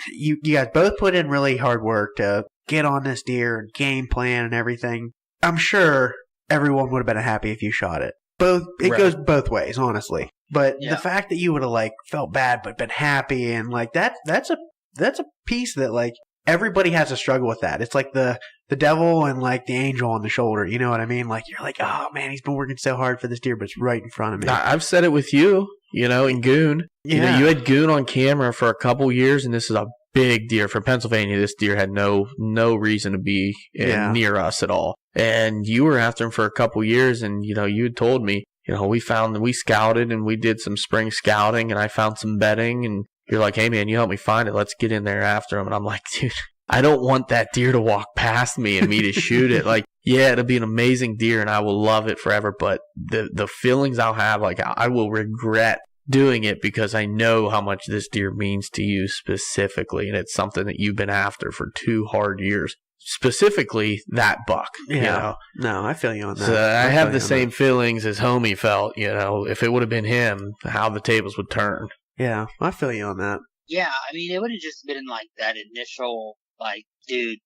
you guys both put in really hard work to get on this deer and game plan and everything. I'm sure everyone would have been happy if you shot it. It goes both ways, honestly. But the fact that you would have like felt bad but been happy and like that's a piece that like everybody has to struggle with that. It's like the devil and like the angel on the shoulder. You know what I mean? Like you're like, oh man, he's been working so hard for this deer, but it's right in front of me. I've said it with you, in Goon. Yeah. You had Goon on camera for a couple years, and this is a big deer from Pennsylvania. This deer had no reason to be near us at all. And you were after him for a couple years, and you had told me, we scouted and we did some spring scouting, and I found some bedding, and you're like, hey man, you help me find it. Let's get in there after him. And I'm like, dude, I don't want that deer to walk past me and me to shoot it. Like, yeah, it'll be an amazing deer, and I will love it forever. But the feelings I'll have, like, I will regret doing it because I know how much this deer means to you specifically, and it's something that you've been after for 2 hard years. Specifically, that buck. Yeah. No, I feel you on that. So I have the same feelings as Homey felt. If it would have been him, how the tables would turn. Yeah, I feel you on that. Yeah, I mean, it would have just been like that initial, like, dude,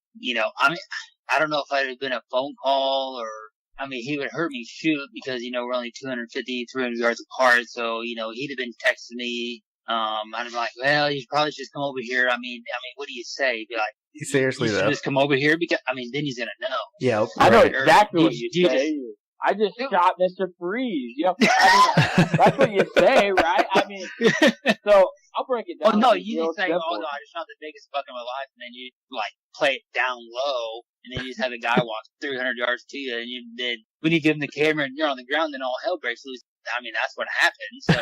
I don't know if it had been a phone call or, he would have heard me shoot because, we're only 250, 300 yards apart. So, he'd have been texting me. I'm like, well, you should probably just come over here. What do you say? Be like, seriously, you should just come over here because, then he's going to know. Yeah. I know exactly what you say. I just shot Mr. Freeze. That's what you say, right? So I'll break it down. Oh, no, you just say, oh, no, I just shot the biggest buck in my life, and then you, like, play it down low, and then you just have a guy walk 300 yards to you, and when you give him the camera and you're on the ground, then all hell breaks loose. That's what happened. So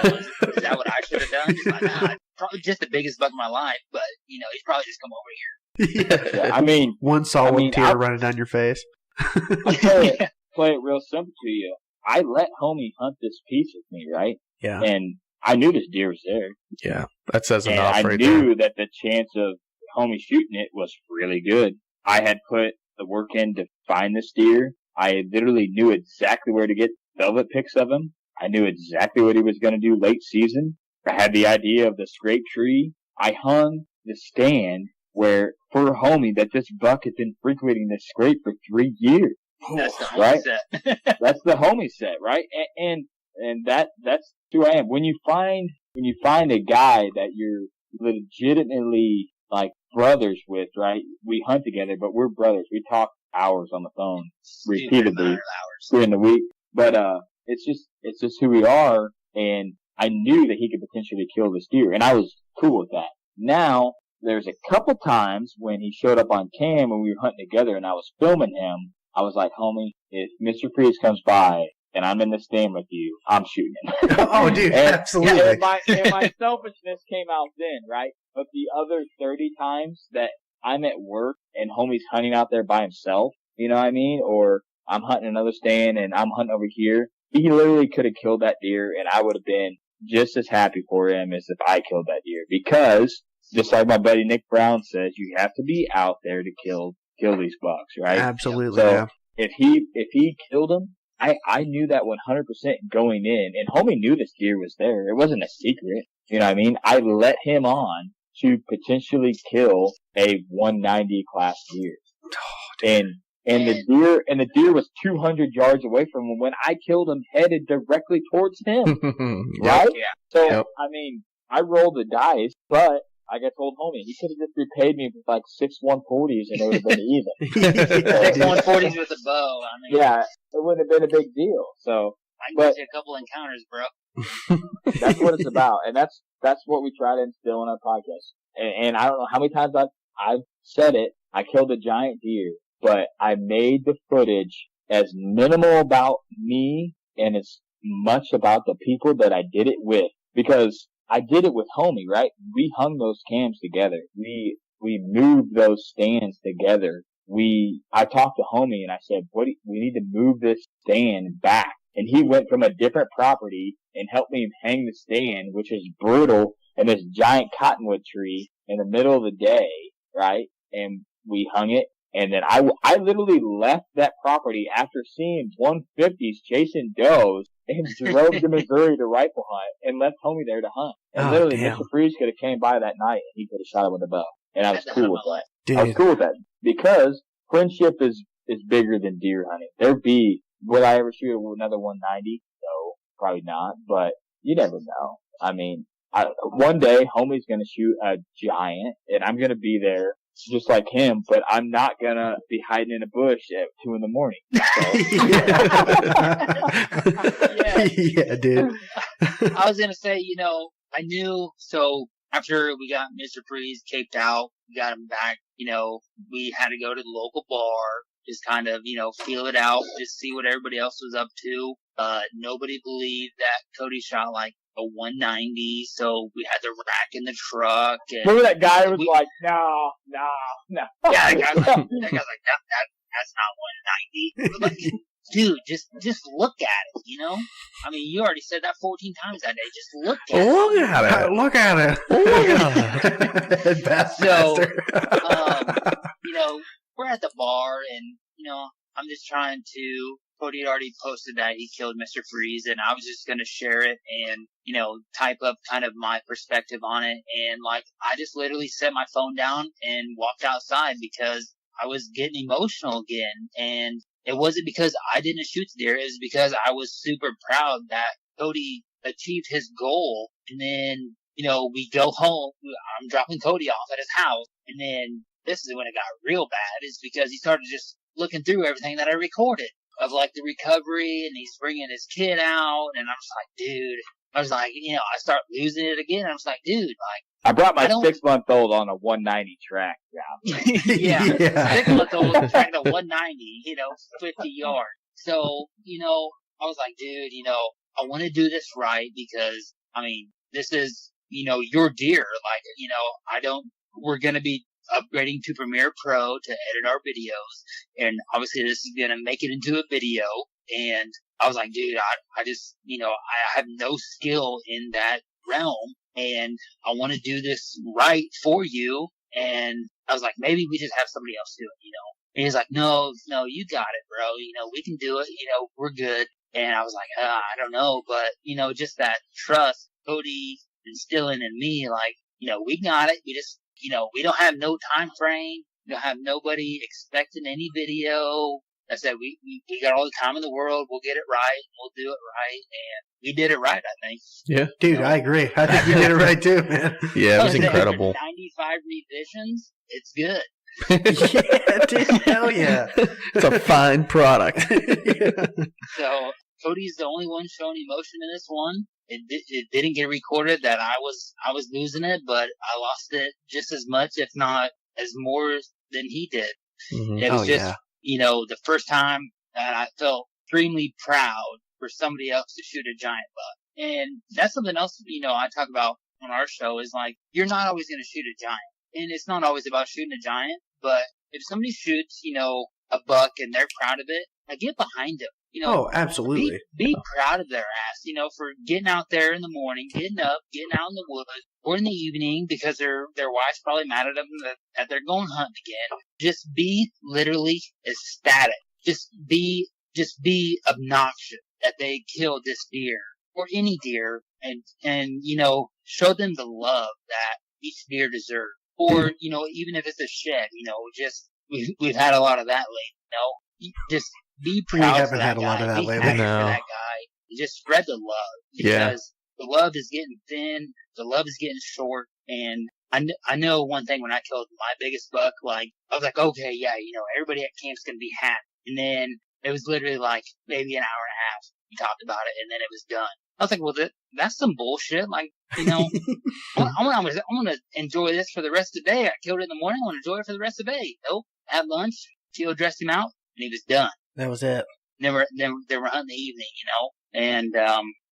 is that what I should have done? He's like, nah, probably just the biggest buck in my life, but, he's probably just come over here. Yeah, I mean, one solid tear running down your face. I'll play it real simple to you. I let Homey hunt this piece with me, right? Yeah. And I knew this deer was there. Yeah, that says And enough I right knew that the chance of Homey shooting it was really good. I had put the work in to find this deer. I literally knew exactly where to get velvet pics of him. I knew exactly what he was going to do late season. I had the idea of the scrape tree. I hung the stand where for Homey that this buck had been frequenting this scrape for 3 years. That's the Right? Homey set. That's the Homey set, right? And that's who I am. When you find a guy that you're legitimately like brothers with, right? We hunt together, but we're brothers. We talk hours on the phone repeatedly during the week. But it's just who we are, and I knew that he could potentially kill this deer, and I was cool with that. Now, there's a couple times when he showed up on cam when we were hunting together and I was filming him. I was like, Homey, if Mr. Freeze comes by and I'm in the stand with you, I'm shooting him. Oh, dude, absolutely. And my selfishness came out then, right? But the other 30 times that I'm at work and Homey's hunting out there by himself, you know what I mean? Or I'm hunting another stand and I'm hunting over here, he literally could have killed that deer and I would have been just as happy for him as if I killed that deer. Because, just like my buddy Nick Brown says, you have to be out there to kill these bucks, right? Absolutely, So yeah. if he killed him, I knew that 100% going in, and Homey knew this deer was there. It wasn't a secret, you know what I mean? I let him on to potentially kill a 190 class deer. Oh, and the deer was 200 yards away from him when I killed him, headed directly towards him. Right? Yeah. So, I mean, I rolled the dice, but like I told Homey, he could have just repaid me with like 6 140s and it would have been even. 6 140s with a bow. I mean, yeah, it wouldn't have been a big deal. So, I can get you a couple encounters, bro. That's what it's about, and that's what we try to instill in our podcast. And I don't know how many times I've said it. I killed a giant deer, but I made the footage as minimal about me and as much about the people that I did it with, because I did it with Homey, right? We hung those cams together. We moved those stands together. I talked to Homey and I said, we need to move this stand back. And he went from a different property and helped me hang the stand, which is brutal, in this giant cottonwood tree in the middle of the day, right? And we hung it. And then I literally left that property after seeing 150s chasing does and drove to Missouri to rifle hunt and left Homey there to hunt. And literally, damn. Mr. Freeze could have came by that night and he could have shot him with a bow. And I was cool with that. Dude. I was cool with that because friendship is bigger than deer hunting. Will I ever shoot another 190? No, probably not. But you never know. I mean, one day Homey's going to shoot a giant and I'm going to be there just like him, but I'm not going to be hiding in a bush at 2 a.m. So. Yeah, dude. I was going to say, I knew, so after we got Mr. Freeze caped out, we got him back, we had to go to the local bar, just kind of, feel it out, just see what everybody else was up to. Nobody believed that Cody shot like a 190, so we had the rack in the truck. And remember that guy was like, no. Yeah, that guy's like, that's not 190. Like, dude, just look at it, I mean, you already said that 14 times that day. Just look at it. Look at it. So, we're at the bar, and, I'm just trying to. Cody had already posted that he killed Mr. Freeze, and I was just going to share it and, type up kind of my perspective on it. And, I just literally set my phone down and walked outside because I was getting emotional again. And it wasn't because I didn't shoot the deer. It was because I was super proud that Cody achieved his goal. And then, we go home. I'm dropping Cody off at his house. And then this is when it got real bad, is because he started just looking through everything that I recorded of the recovery, and he's bringing his kid out, and I'm just like, dude, I start losing it again. I'm just like, dude, I brought my 6-month-old on a 190 track. Yeah. 6-month-old tracking a 190, 50 yards. So, I was like, dude, I want to do this right because, I mean, this is, your deer. We're going to be upgrading to Premiere Pro to edit our videos. And obviously this is going to make it into a video. And I was like, dude, I just, I have no skill in that realm, and I want to do this right for you. And I was like, maybe we just have somebody else do it, And he's like, no, you got it, bro. We can do it. We're good. And I was like, I don't know, but, just that trust Cody instilling in me, like, we got it. We just, we don't have no time frame. We don't have nobody expecting any video. I said, we got all the time in the world. We'll get it right. We'll do it right. And we did it right, I think. Yeah. Dude, I agree. I think you did it right too, man. Yeah, it was incredible. 95 revisions. It's good. Yeah, dude, hell yeah. It's a fine product. Yeah. So Cody's the only one showing emotion in this one. It didn't get recorded that I was losing it, but I lost it just as much, if not as more than he did. Mm-hmm. It was the first time that I felt extremely proud for somebody else to shoot a giant buck. And that's something else, I talk about on our show is like, you're not always going to shoot a giant. And it's not always about shooting a giant, but if somebody shoots, a buck and they're proud of it, I get behind them. Oh, absolutely. Be proud of their ass, for getting out there in the morning, getting up, getting out in the woods, or in the evening because their wife's probably mad at them that they're going hunting again. Just be literally ecstatic. Just be obnoxious that they killed this deer or any deer, and show them the love that each deer deserves. Or even if it's a shed, we've had a lot of that lately. Just be proud. We haven't had a lot of that lately. For that guy. Just spread the love, because the love is getting thin. The love is getting short. And I know one thing, when I killed my biggest buck, like, I was like, okay, yeah, everybody at camp's going to be happy. And then it was literally like maybe an hour and a half. We talked about it, and then it was done. I was like, well, that's some bullshit. Like, I want to enjoy this for the rest of the day. I killed it in the morning. I want to enjoy it for the rest of the day. Nope. Had lunch. Teal dressed him out, and he was done. That was it. They were hunting the evening, And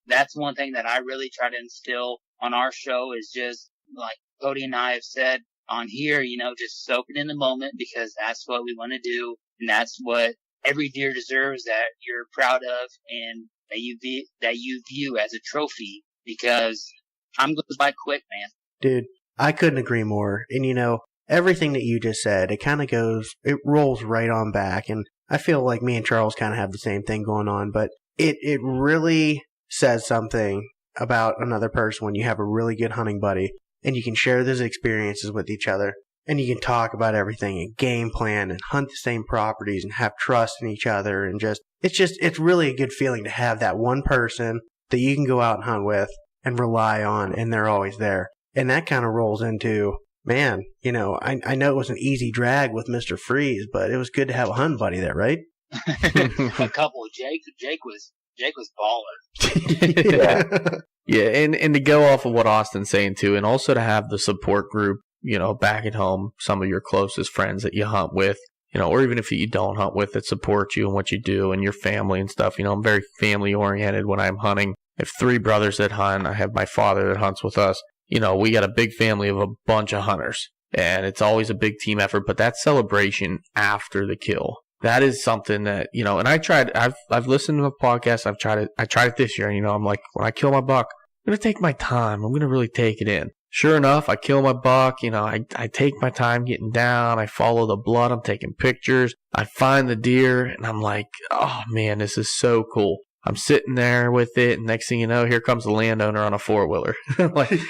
that's one thing that I really try to instill on our show is just, like Cody and I have said on here, just soak it in the moment, because that's what we want to do. And that's what every deer deserves, that you're proud of and that you view as a trophy, because time goes by quick, man. Dude, I couldn't agree more. And everything that you just said, it rolls right on back. And I feel like me and Charles kind of have the same thing going on, but it really says something about another person when you have a really good hunting buddy and you can share those experiences with each other, and you can talk about everything and game plan and hunt the same properties and have trust in each other. And it's really a good feeling to have that one person that you can go out and hunt with and rely on, and they're always there. And that kind of rolls into, man, I know it was an easy drag with Mr. Freeze, but it was good to have a hunting buddy there, right? A couple of Jake was baller. Yeah, and to go off of what Austin's saying too, and also to have the support group, back at home, some of your closest friends that you hunt with, or even if you don't hunt with, that support you and what you do and your family and stuff. I'm very family oriented when I'm hunting. I have 3 brothers that hunt. I have my father that hunts with us. We got a big family of a bunch of hunters, and it's always a big team effort, but that celebration after the kill, that is something that, and I've listened to a podcast. I tried it this year. I'm like, when I kill my buck, I'm going to take my time. I'm going to really take it in. Sure enough, I kill my buck. I take my time getting down. I follow the blood. I'm taking pictures. I find the deer, and I'm like, oh man, this is so cool. I'm sitting there with it, and next thing you know, here comes the landowner on a 4-wheeler. Like,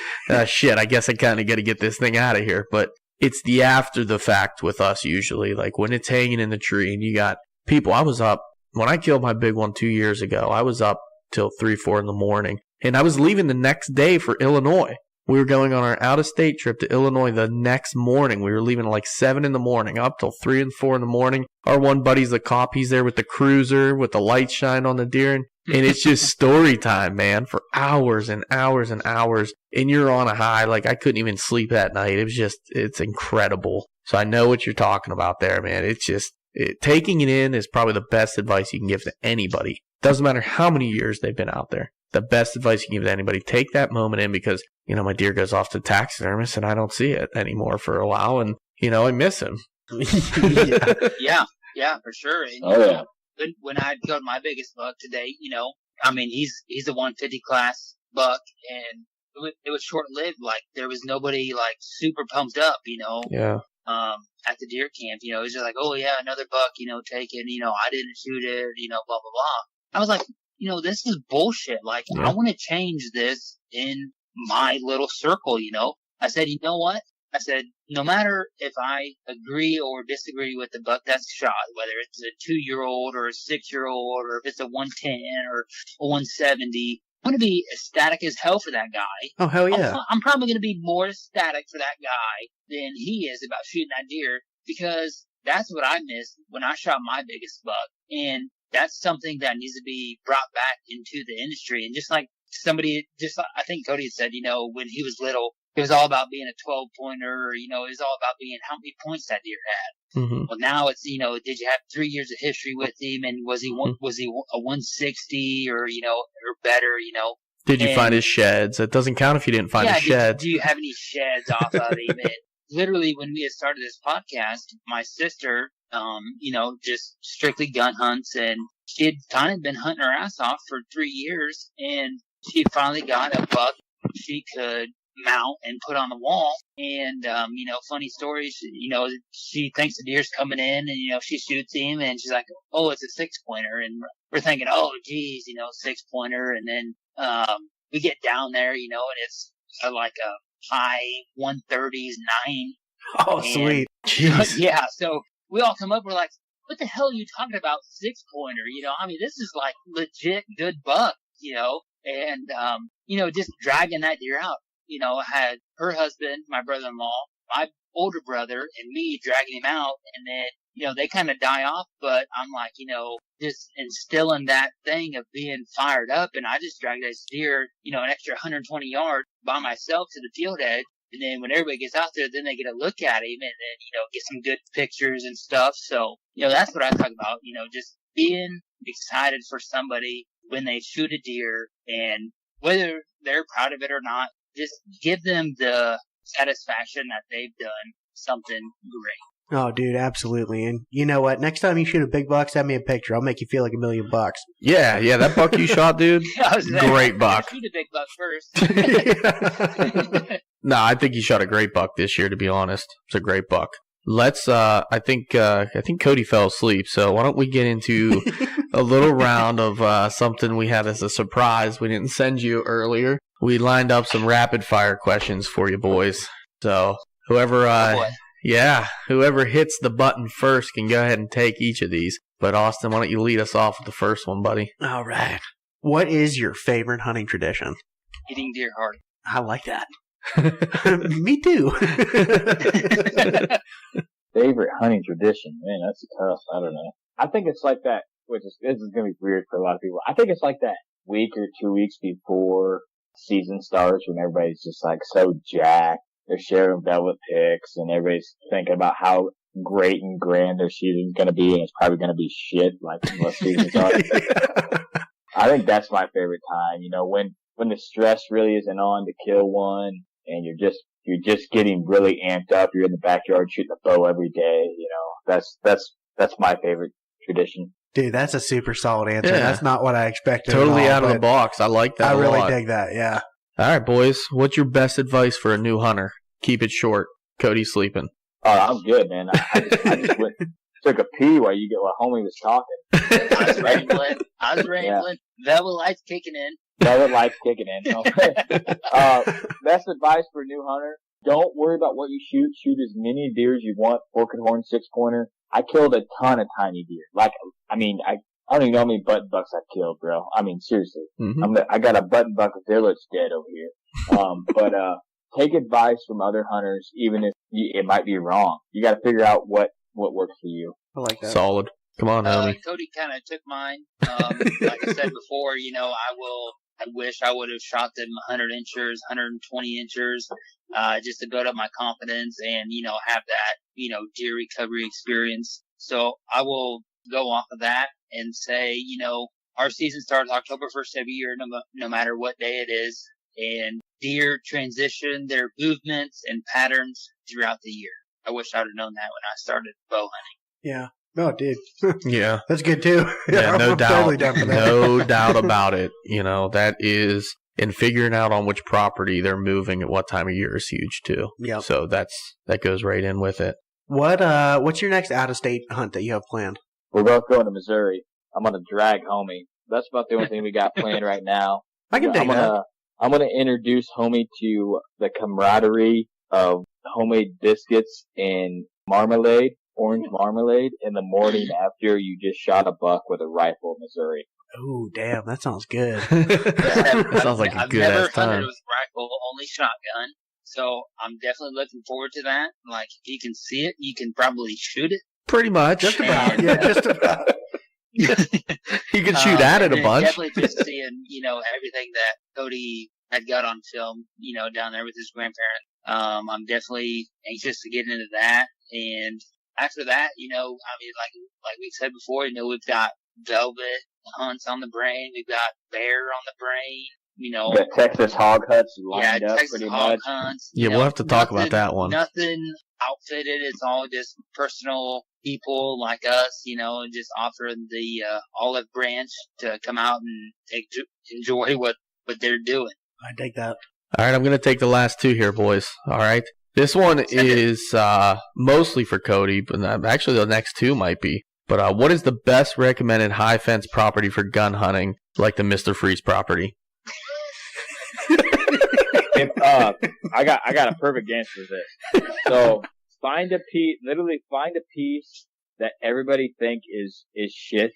shit, I guess I kind of got to get this thing out of here. But it's the after the fact with us usually, like when it's hanging in the tree and you got people. I was up, when I killed my big one 2 years ago, I was up till 3, 4 in the morning, and I was leaving the next day for Illinois. We were going on our out-of-state trip to Illinois the next morning. We were leaving at like 7 in the morning, up till 3 and 4 in the morning. Our one buddy's the cop. He's there with the cruiser, with the light shine on the deer. And it's just story time, man, for hours and hours and hours. And you're on a high. Like, I couldn't even sleep that night. It's incredible. So I know what you're talking about there, man. It's just, taking it in is probably the best advice you can give to anybody. Doesn't matter how many years they've been out there. The best advice you can give to anybody, take that moment in, because, my deer goes off to taxidermist and I don't see it anymore for a while. And, I miss him. Yeah, for sure. And, Oh, yeah. When I go to my biggest buck today, he's a 150 class buck, and it was short lived. Like, there was nobody like super pumped up, Yeah. at the deer camp. It was just like, oh yeah, another buck, taken. I didn't shoot it, blah blah blah. I was like, this is bullshit. Like, Yeah. I want to change this in my little circle. I said, you know what? I said, no matter if I agree or disagree with the buck that's shot, whether it's a 2-year-old or a 6-year-old, or if it's a 110 or a 170, I'm going to be ecstatic as hell for that guy. Oh, hell yeah. I'm probably going to be more ecstatic for that guy than he is about shooting that deer, because that's what I missed when I shot my biggest buck. And that's something that needs to be brought back into the industry. And just like I think Cody had said, when he was little, it was all about being a 12-pointer, it was all about being how many points that deer had. Mm-hmm. Well, now it's, did you have 3 years of history with him, and was he a 160 or better, Did you And- find his sheds? It doesn't count if you didn't find his sheds. do you have any sheds off of him? And literally, when we had started this podcast, my sister, just strictly gun hunts, and she had kind of been hunting her ass off for 3 years, and she finally got a buck she could mount and put on the wall. And funny story, she thinks the deer's coming in, and she shoots him, and she's like, oh, it's a 6-pointer. And we're thinking, oh geez, 6-pointer. And then we get down there, and it's like a high 130s 9. Oh, And- sweet. Jeez. Yeah, so we all come up, we're like, what the hell are you talking about, 6-pointer? This is like legit good buck, and just dragging that deer out. I had her husband, my brother-in-law, my older brother, and me dragging him out, and then, they kind of die off, but I'm like, just instilling that thing of being fired up, and I just dragged this deer, an extra 120 yards by myself to the field edge, and then when everybody gets out there, then they get a look at him, and then, get some good pictures and stuff. So, that's what I talk about, just being excited for somebody when they shoot a deer, and whether they're proud of it or not, just give them the satisfaction that they've done something great. Oh, dude, absolutely. And you know what? Next time you shoot a big buck, send me a picture. I'll make you feel like $1 million. Yeah, that buck you shot, dude. I was there. Great buck. Shoot a big buck first. No, I think he shot a great buck this year, to be honest. It's a great buck. Let's, I think Cody fell asleep, so why don't we get into a little round of something we had as a surprise. We didn't send you earlier. We lined up some rapid fire questions for you boys. So whoever hits the button first can go ahead and take each of these. But Austin, why don't you lead us off with the first one, buddy? All right. What is your favorite hunting tradition? Hitting deer hard. I like that. Me too. Favorite hunting tradition? Man, that's tough. I don't know. I think it's like that, this is going to be weird for a lot of people. I think it's like that week or 2 weeks before season starts when everybody's just like so jacked. They're sharing velvet pics and everybody's thinking about how great and grand their season's going to be, and it's probably going to be shit like most seasons are. I think that's my favorite time, when the stress really isn't on to kill one, and you're just getting really amped up. You're in the backyard shooting a bow every day. That's my favorite tradition. Dude, that's a super solid answer. Yeah. That's not what I expected. Totally at all, out of the but box. I like that I a really lot. dig that. Yeah. All right, boys. What's your best advice for a new hunter? Keep it short. Cody's sleeping. Oh, I'm good, man. I just took a pee while Homey was talking. I was rambling. Velvet lights kicking in. Velvet lights kicking in. Okay. Best advice for a new hunter: don't worry about what you shoot. Shoot as many deer as you want. Forked horn 6-pointer. I killed a ton of tiny deer. I don't even know how many button bucks I've killed, bro. I mean, seriously. Mm-hmm. I got a button buck village dead over here. But take advice from other hunters, even if it might be wrong. You got to figure out what works for you. I like that. Solid. Come on, homie. Cody kind of took mine. Like I said before, I wish I would have shot them 100 inches, 120 inches, just to build up my confidence and, have that, deer recovery experience. So I will go off of that and say, our season starts October 1st every year, no matter what day it is. And deer transition their movements and patterns throughout the year. I wish I would have known that when I started bow hunting. Yeah. Oh, dude. Yeah. That's good, too. Yeah, no I'm doubt. totally down for that. No doubt about it. That is, and figuring out on which property they're moving at what time of year is huge, too. Yep. So that goes right in with it. What's your next out-of-state hunt that you have planned? We're both going to Missouri. I'm gonna drag Homey. That's about the only thing we got planned right now. I can dig that. I'm gonna introduce Homey to the camaraderie of homemade biscuits and marmalade, orange marmalade, in the morning after you just shot a buck with a rifle in Missouri. Oh, damn. That sounds good. That sounds like a good I've never ass time. hunted with rifle, only shotgun. So I'm definitely looking forward to that. Like, if you can see it, you can probably shoot it. Pretty much. Just about. Yeah, just about. You can shoot at it a and bunch. Definitely just seeing, everything that Cody had got on film, down there with his grandparents. I'm definitely anxious to get into that. And after that, like we said before, we've got velvet hunts on the brain. We've got bear on the brain. The Texas hog huts lined up Texas pretty hog much. hunts. Yeah, we'll have to talk about that one. Nothing outfitted. It's all just personal people like us, and just offering the olive branch to come out and enjoy what they're doing. I dig that. All right, I'm going to take the last two here, boys. All right. This one is mostly for Cody, but actually the next two might be. But what is the best recommended high fence property for gun hunting, like the Mr. Freeze property? I got a perfect answer to this. So find a piece that everybody think is shit,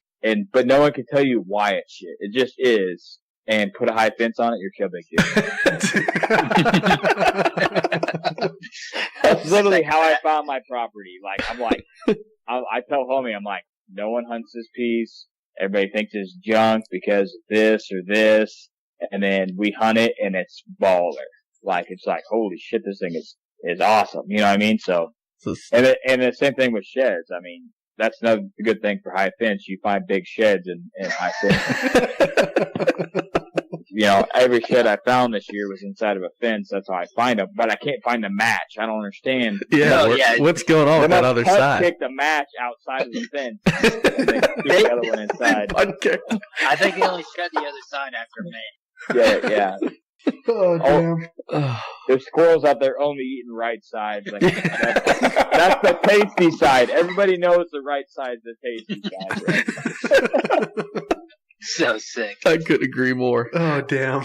but no one can tell you why it's shit. It just is, and put a high fence on it. You're kill big deal. That's literally how I found my property. I tell homie, I'm like, no one hunts this piece. Everybody thinks it's junk because of this or this. And then we hunt it and it's baller. It's like, holy shit, this thing is awesome. You know what I mean? So, and the same thing with sheds. I mean, that's another good thing for high fence. You find big sheds in high fence. Every shed I found this year was inside of a fence. That's how I find them. But I can't find the match. I don't understand. Yeah, what's going on with that other side? Kick the match outside of the fence and then keep the other one inside. I think he only shed the other side after May. Yeah. Oh, damn. There's squirrels out there only eating right sides. That's the tasty side. Everybody knows the right side's the tasty side. Right? So sick. I couldn't agree more. Oh, damn.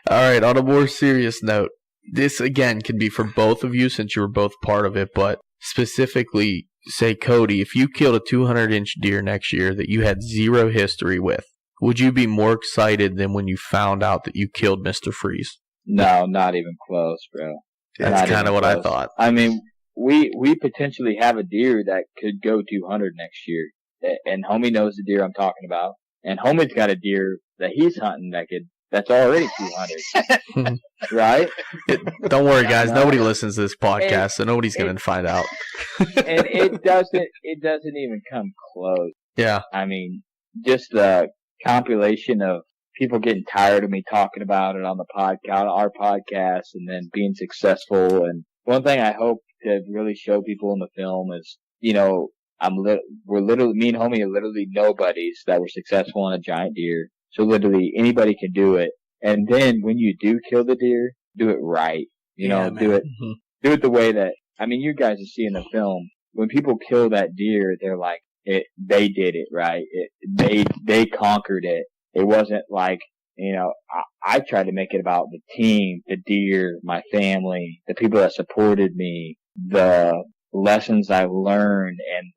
All right, on a more serious note, this again can be for both of you since you were both part of it, but specifically, say, Cody, if you killed a 200-inch deer next year that you had zero history with, would you be more excited than when you found out that you killed Mr. Freeze? No, not even close, bro. That's kind of what I thought. I mean, we potentially have a deer that could go 200 next year, and homie knows the deer I'm talking about, and homie's got a deer that he's hunting that's already 200, right? Don't worry, guys. Nobody listens to this podcast, so nobody's going to find out. And it doesn't even come close. Yeah. I mean, just the compilation of people getting tired of me talking about it on our podcast, and then being successful. And one thing I hope to really show people in the film is, me and homie are literally nobodies that were successful on a giant deer. So literally anybody can do it. And then when you do kill the deer, do it right. Do it the way that, you guys are seeing the film. When people kill that deer, they're like, they did it right. They conquered it. It wasn't like, I tried to make it about the team, the deer, my family, the people that supported me, the lessons I learned, and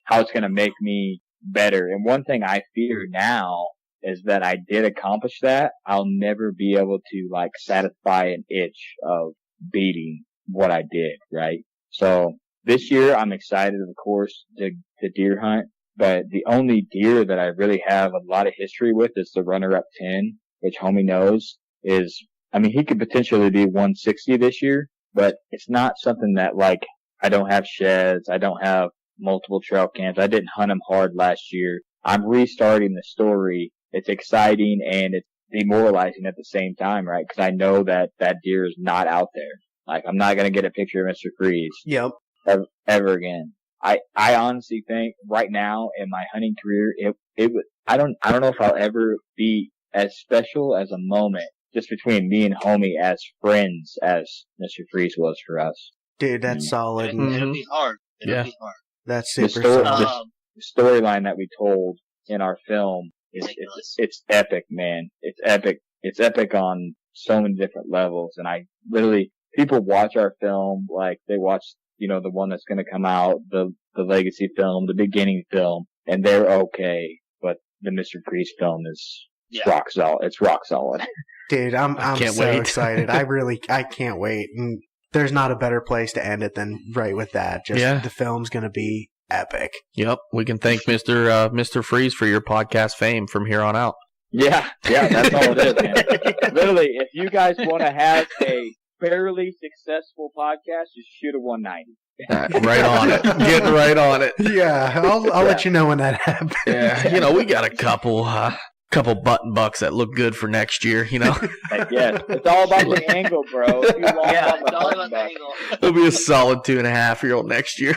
how it's going to make me better. And one thing I fear now is that I did accomplish that. I'll never be able to satisfy an itch of beating what I did, right? So this year I'm excited, of course, to deer hunt, but the only deer that I really have a lot of history with is the runner-up 10, which homie knows is, he could potentially be 160 this year, but it's not something that I don't have sheds. I don't have multiple trail cams. I didn't hunt them hard last year. I'm restarting the story. It's exciting and it's demoralizing at the same time, right? Because I know that deer is not out there. Like, I'm not going to get a picture of Mr. Freeze ever again. I honestly think right now in my hunting career, it would, I don't know if I'll ever be as special as a moment just between me and Homey as friends as Mr. Freeze was for us. Dude, that's solid. It'll be hard. It'll be hard. That's The super solid. storyline that we told in our film is it's epic, man. It's epic. It's epic on so many different levels. And people watch our film like they watch, the one that's going to come out, the Legacy film, the beginning film, and they're okay. But the Mr. Freeze film is rock solid. It's rock solid. Dude, I'm can't so wait. excited. I can't wait. And there's not a better place to end it than right with that. Just the film's going to be epic. Yep, we can thank Mr. Freeze for your podcast fame from here on out. Yeah, that's all it is, man. Literally, if you guys want to have a fairly successful podcast, just shoot a 190. Right on it. Getting right on it. Yeah, I'll let you know when that happens. Yeah, we got a couple button bucks that look good for next year, Heck yes. It's all about the angle, bro. It's all about the angle. It'll be a solid 2.5-year-old next year.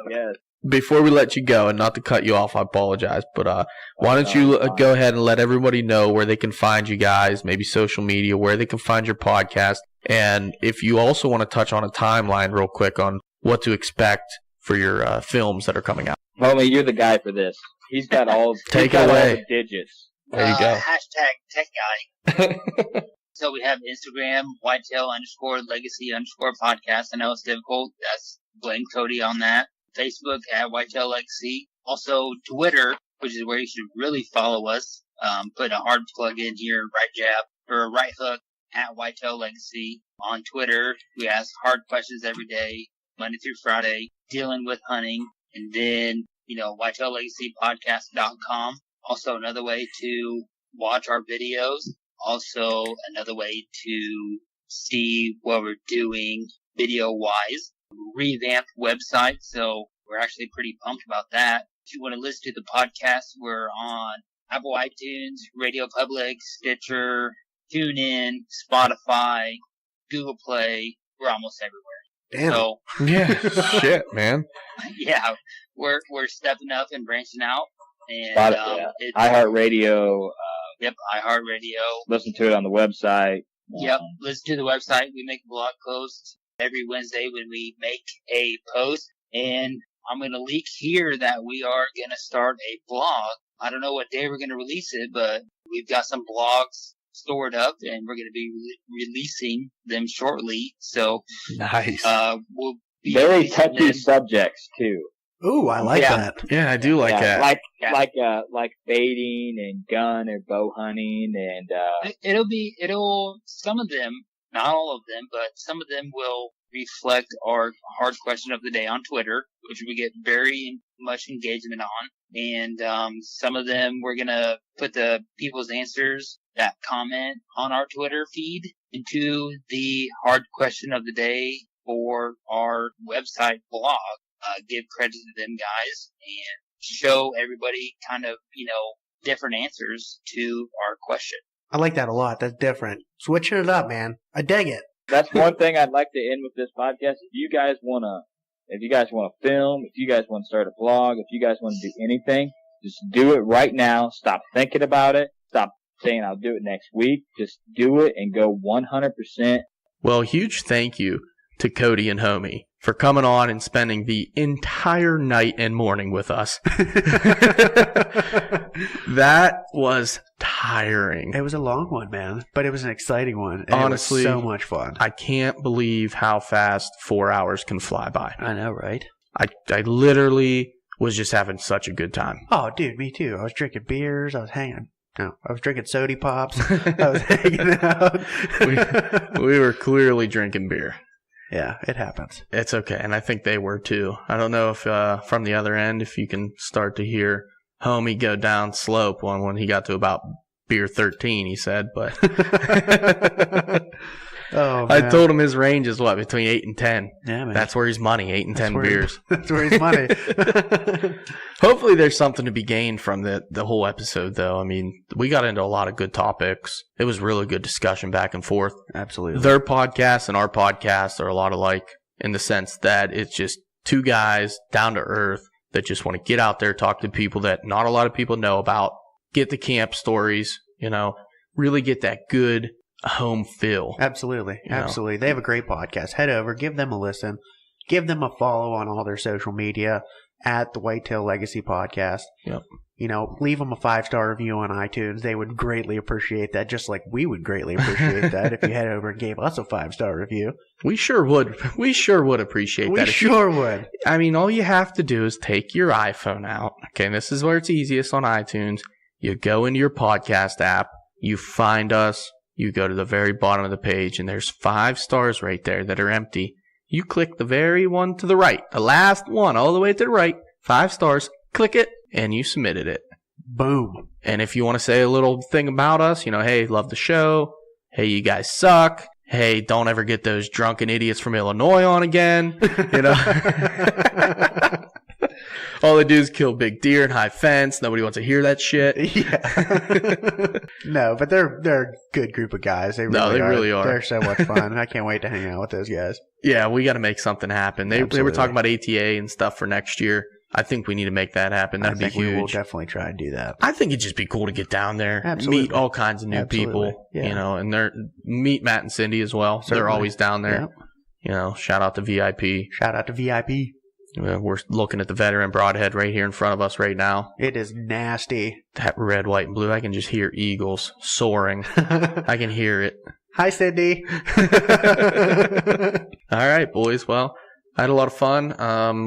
Yes. Before we let you go, and not to cut you off, I apologize, but why don't you go ahead and let everybody know where they can find you guys, maybe social media, where they can find your podcast, and if you also want to touch on a timeline real quick on what to expect for your films that are coming out. Homie, you're the guy for this. He's got all Take it away. All the digits. There you go. Hashtag tech guy. So we have Instagram, Whitetail_Legacy_podcast. I know it's difficult. That's blame Cody on that. Facebook at Whitetail Legacy. Also Twitter, which is where you should really follow us. Put a hard plug in here, right jab or right hook at Whitetail Legacy. On Twitter, we ask hard questions every day, Monday through Friday, dealing with hunting. And then, whitetaillegacypodcast.com. Also another way to watch our videos. Also another way to see what we're doing video-wise. Revamped website, so we're actually pretty pumped about that. If you want to listen to the podcast, we're on Apple iTunes, Radio Public, Stitcher, TuneIn, Spotify, Google Play. We're almost everywhere. Damn. So, Yeah, shit, man. yeah, we're stepping up and branching out. And it's iHeartRadio. Yep, iHeartRadio. Listen to it on the website. Yep, listen to the website. We make blog posts every Wednesday when we make a post. And I'm going to leak here that we are going to start a blog. I don't know what day we're going to release it, but we've got some blogs stored up, and we're going to be releasing them shortly. So, Nice. We'll be Very releasing touchy them. subjects too. Ooh, I like that. Yeah, I do like that. Like baiting and gun or bow hunting and Some of them, not all of them, but some of them will reflect our hard question of the day on Twitter, which we get very much engagement on. And some of them we're going to put the people's answers that comment on our Twitter feed into the hard question of the day for our website blog. Give credit to them guys and show everybody kind of, different answers to our question. I like that a lot. That's different. Switching it up, man. I dig it. that's one thing I'd like to end with this podcast. If you guys want to film, if you guys want to start a blog, if you guys want to do anything, just do it right now. Stop thinking about it. Stop saying I'll do it next week. Just do it and go 100%. Well, huge thank you to Cody and Homey for coming on and spending the entire night and morning with us. That was tiring. It was a long one, man, but it was an exciting one. And Honestly, it was so much fun. I can't believe how fast 4 hours can fly by. I know, right? I literally was just having such a good time. Oh, dude, me too. I was drinking beers. I was drinking soda pops. I was hanging out. We were clearly drinking beer. Yeah, it happens. It's okay, and I think they were too. I don't know if from the other end, if you can start to hear Homey go down slope when he got to about beer 13, he said, but Oh, I man. told him his range is what, between 8 and 10. Yeah, man. That's where he's money, 8 and 10 where beers. That's where he's money. Hopefully there's something to be gained from the whole episode, though. I mean, we got into a lot of good topics. It was really good discussion back and forth. Absolutely. Their podcast and our podcast are a lot alike in the sense that it's just two guys down to earth that just want to get out there, talk to people that not a lot of people know about, get the camp stories, really get that good home feel. Absolutely. You know. Absolutely. They have a great podcast. Head over, give them a listen, give them a follow on all their social media at the Whitetail Legacy Podcast. Yep. Leave them a 5-star review on iTunes. They would greatly appreciate that, just like we would greatly appreciate that if you head over and gave us a 5-star review. We sure would. We sure would appreciate that. We sure would. I mean, all you have to do is take your iPhone out. Okay, and this is where it's easiest on iTunes. You go into your podcast app, you find us, you go to the very bottom of the page, and there's 5 stars right there that are empty. You click the very one to the right, the last one all the way to the right, 5 stars, click it, and you submitted it. Boom. And if you want to say a little thing about us, hey, love the show. Hey, you guys suck. Hey, don't ever get those drunken idiots from Illinois on again. All they do is kill big deer and high fence. Nobody wants to hear that shit. Yeah. No, but they're a good group of guys. They really are. They're so much fun. I can't wait to hang out with those guys. Yeah, we got to make something happen. They were talking about ATA and stuff for next year. I think we need to make that happen. That'd be huge. We will definitely try and do that. I think it'd just be cool to get down there, Absolutely. meet all kinds of new people, and meet Matt and Cindy as well. Certainly. They're always down there. Yep. Shout out to VIP. Shout out to VIP. We're looking at the veteran broadhead right here in front of us right now. It is nasty. That red, white, and blue. I can just hear eagles soaring. I can hear it. Hi, Cindy. All right, boys. Well, I had a lot of fun.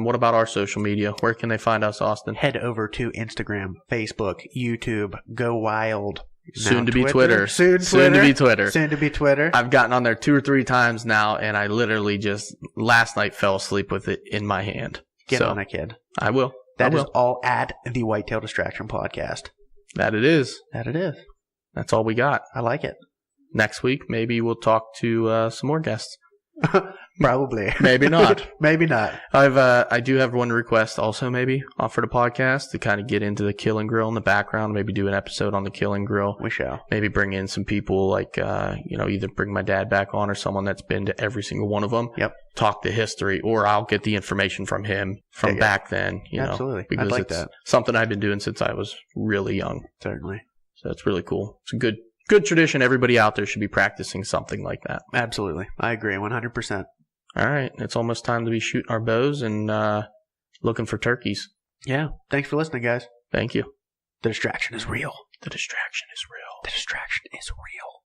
What about our social media? Where can they find us, Austin? Head over to Instagram, Facebook, YouTube, Go Wild. Soon to be Twitter. Soon to be Twitter. Soon to be Twitter. I've gotten on there 2 or 3 times now, and I literally just last night fell asleep with it in my hand. Get on it, kid. I will. That is all at the Whitetail Distraction Podcast. That it is. That it is. That's all we got. I like it. Next week, maybe we'll talk to some more guests. Probably. Maybe not. Maybe not. I do have one request also, maybe offer the podcast to kind of get into the Kill and Grill in the background. Maybe do an episode on the Kill and Grill. We shall. Maybe bring in some people like either bring my dad back on or someone that's been to every single one of them. Yep. Talk the history, or I'll get the information from him from back then. Absolutely. Because I'd like it's that. Something I've been doing since I was really young. Certainly. So it's really cool. It's a good tradition. Everybody out there should be practicing something like that. Absolutely. I agree 100%. All right. It's almost time to be shooting our bows and looking for turkeys. Yeah. Thanks for listening, guys. Thank you. The distraction is real. The distraction is real. The distraction is real.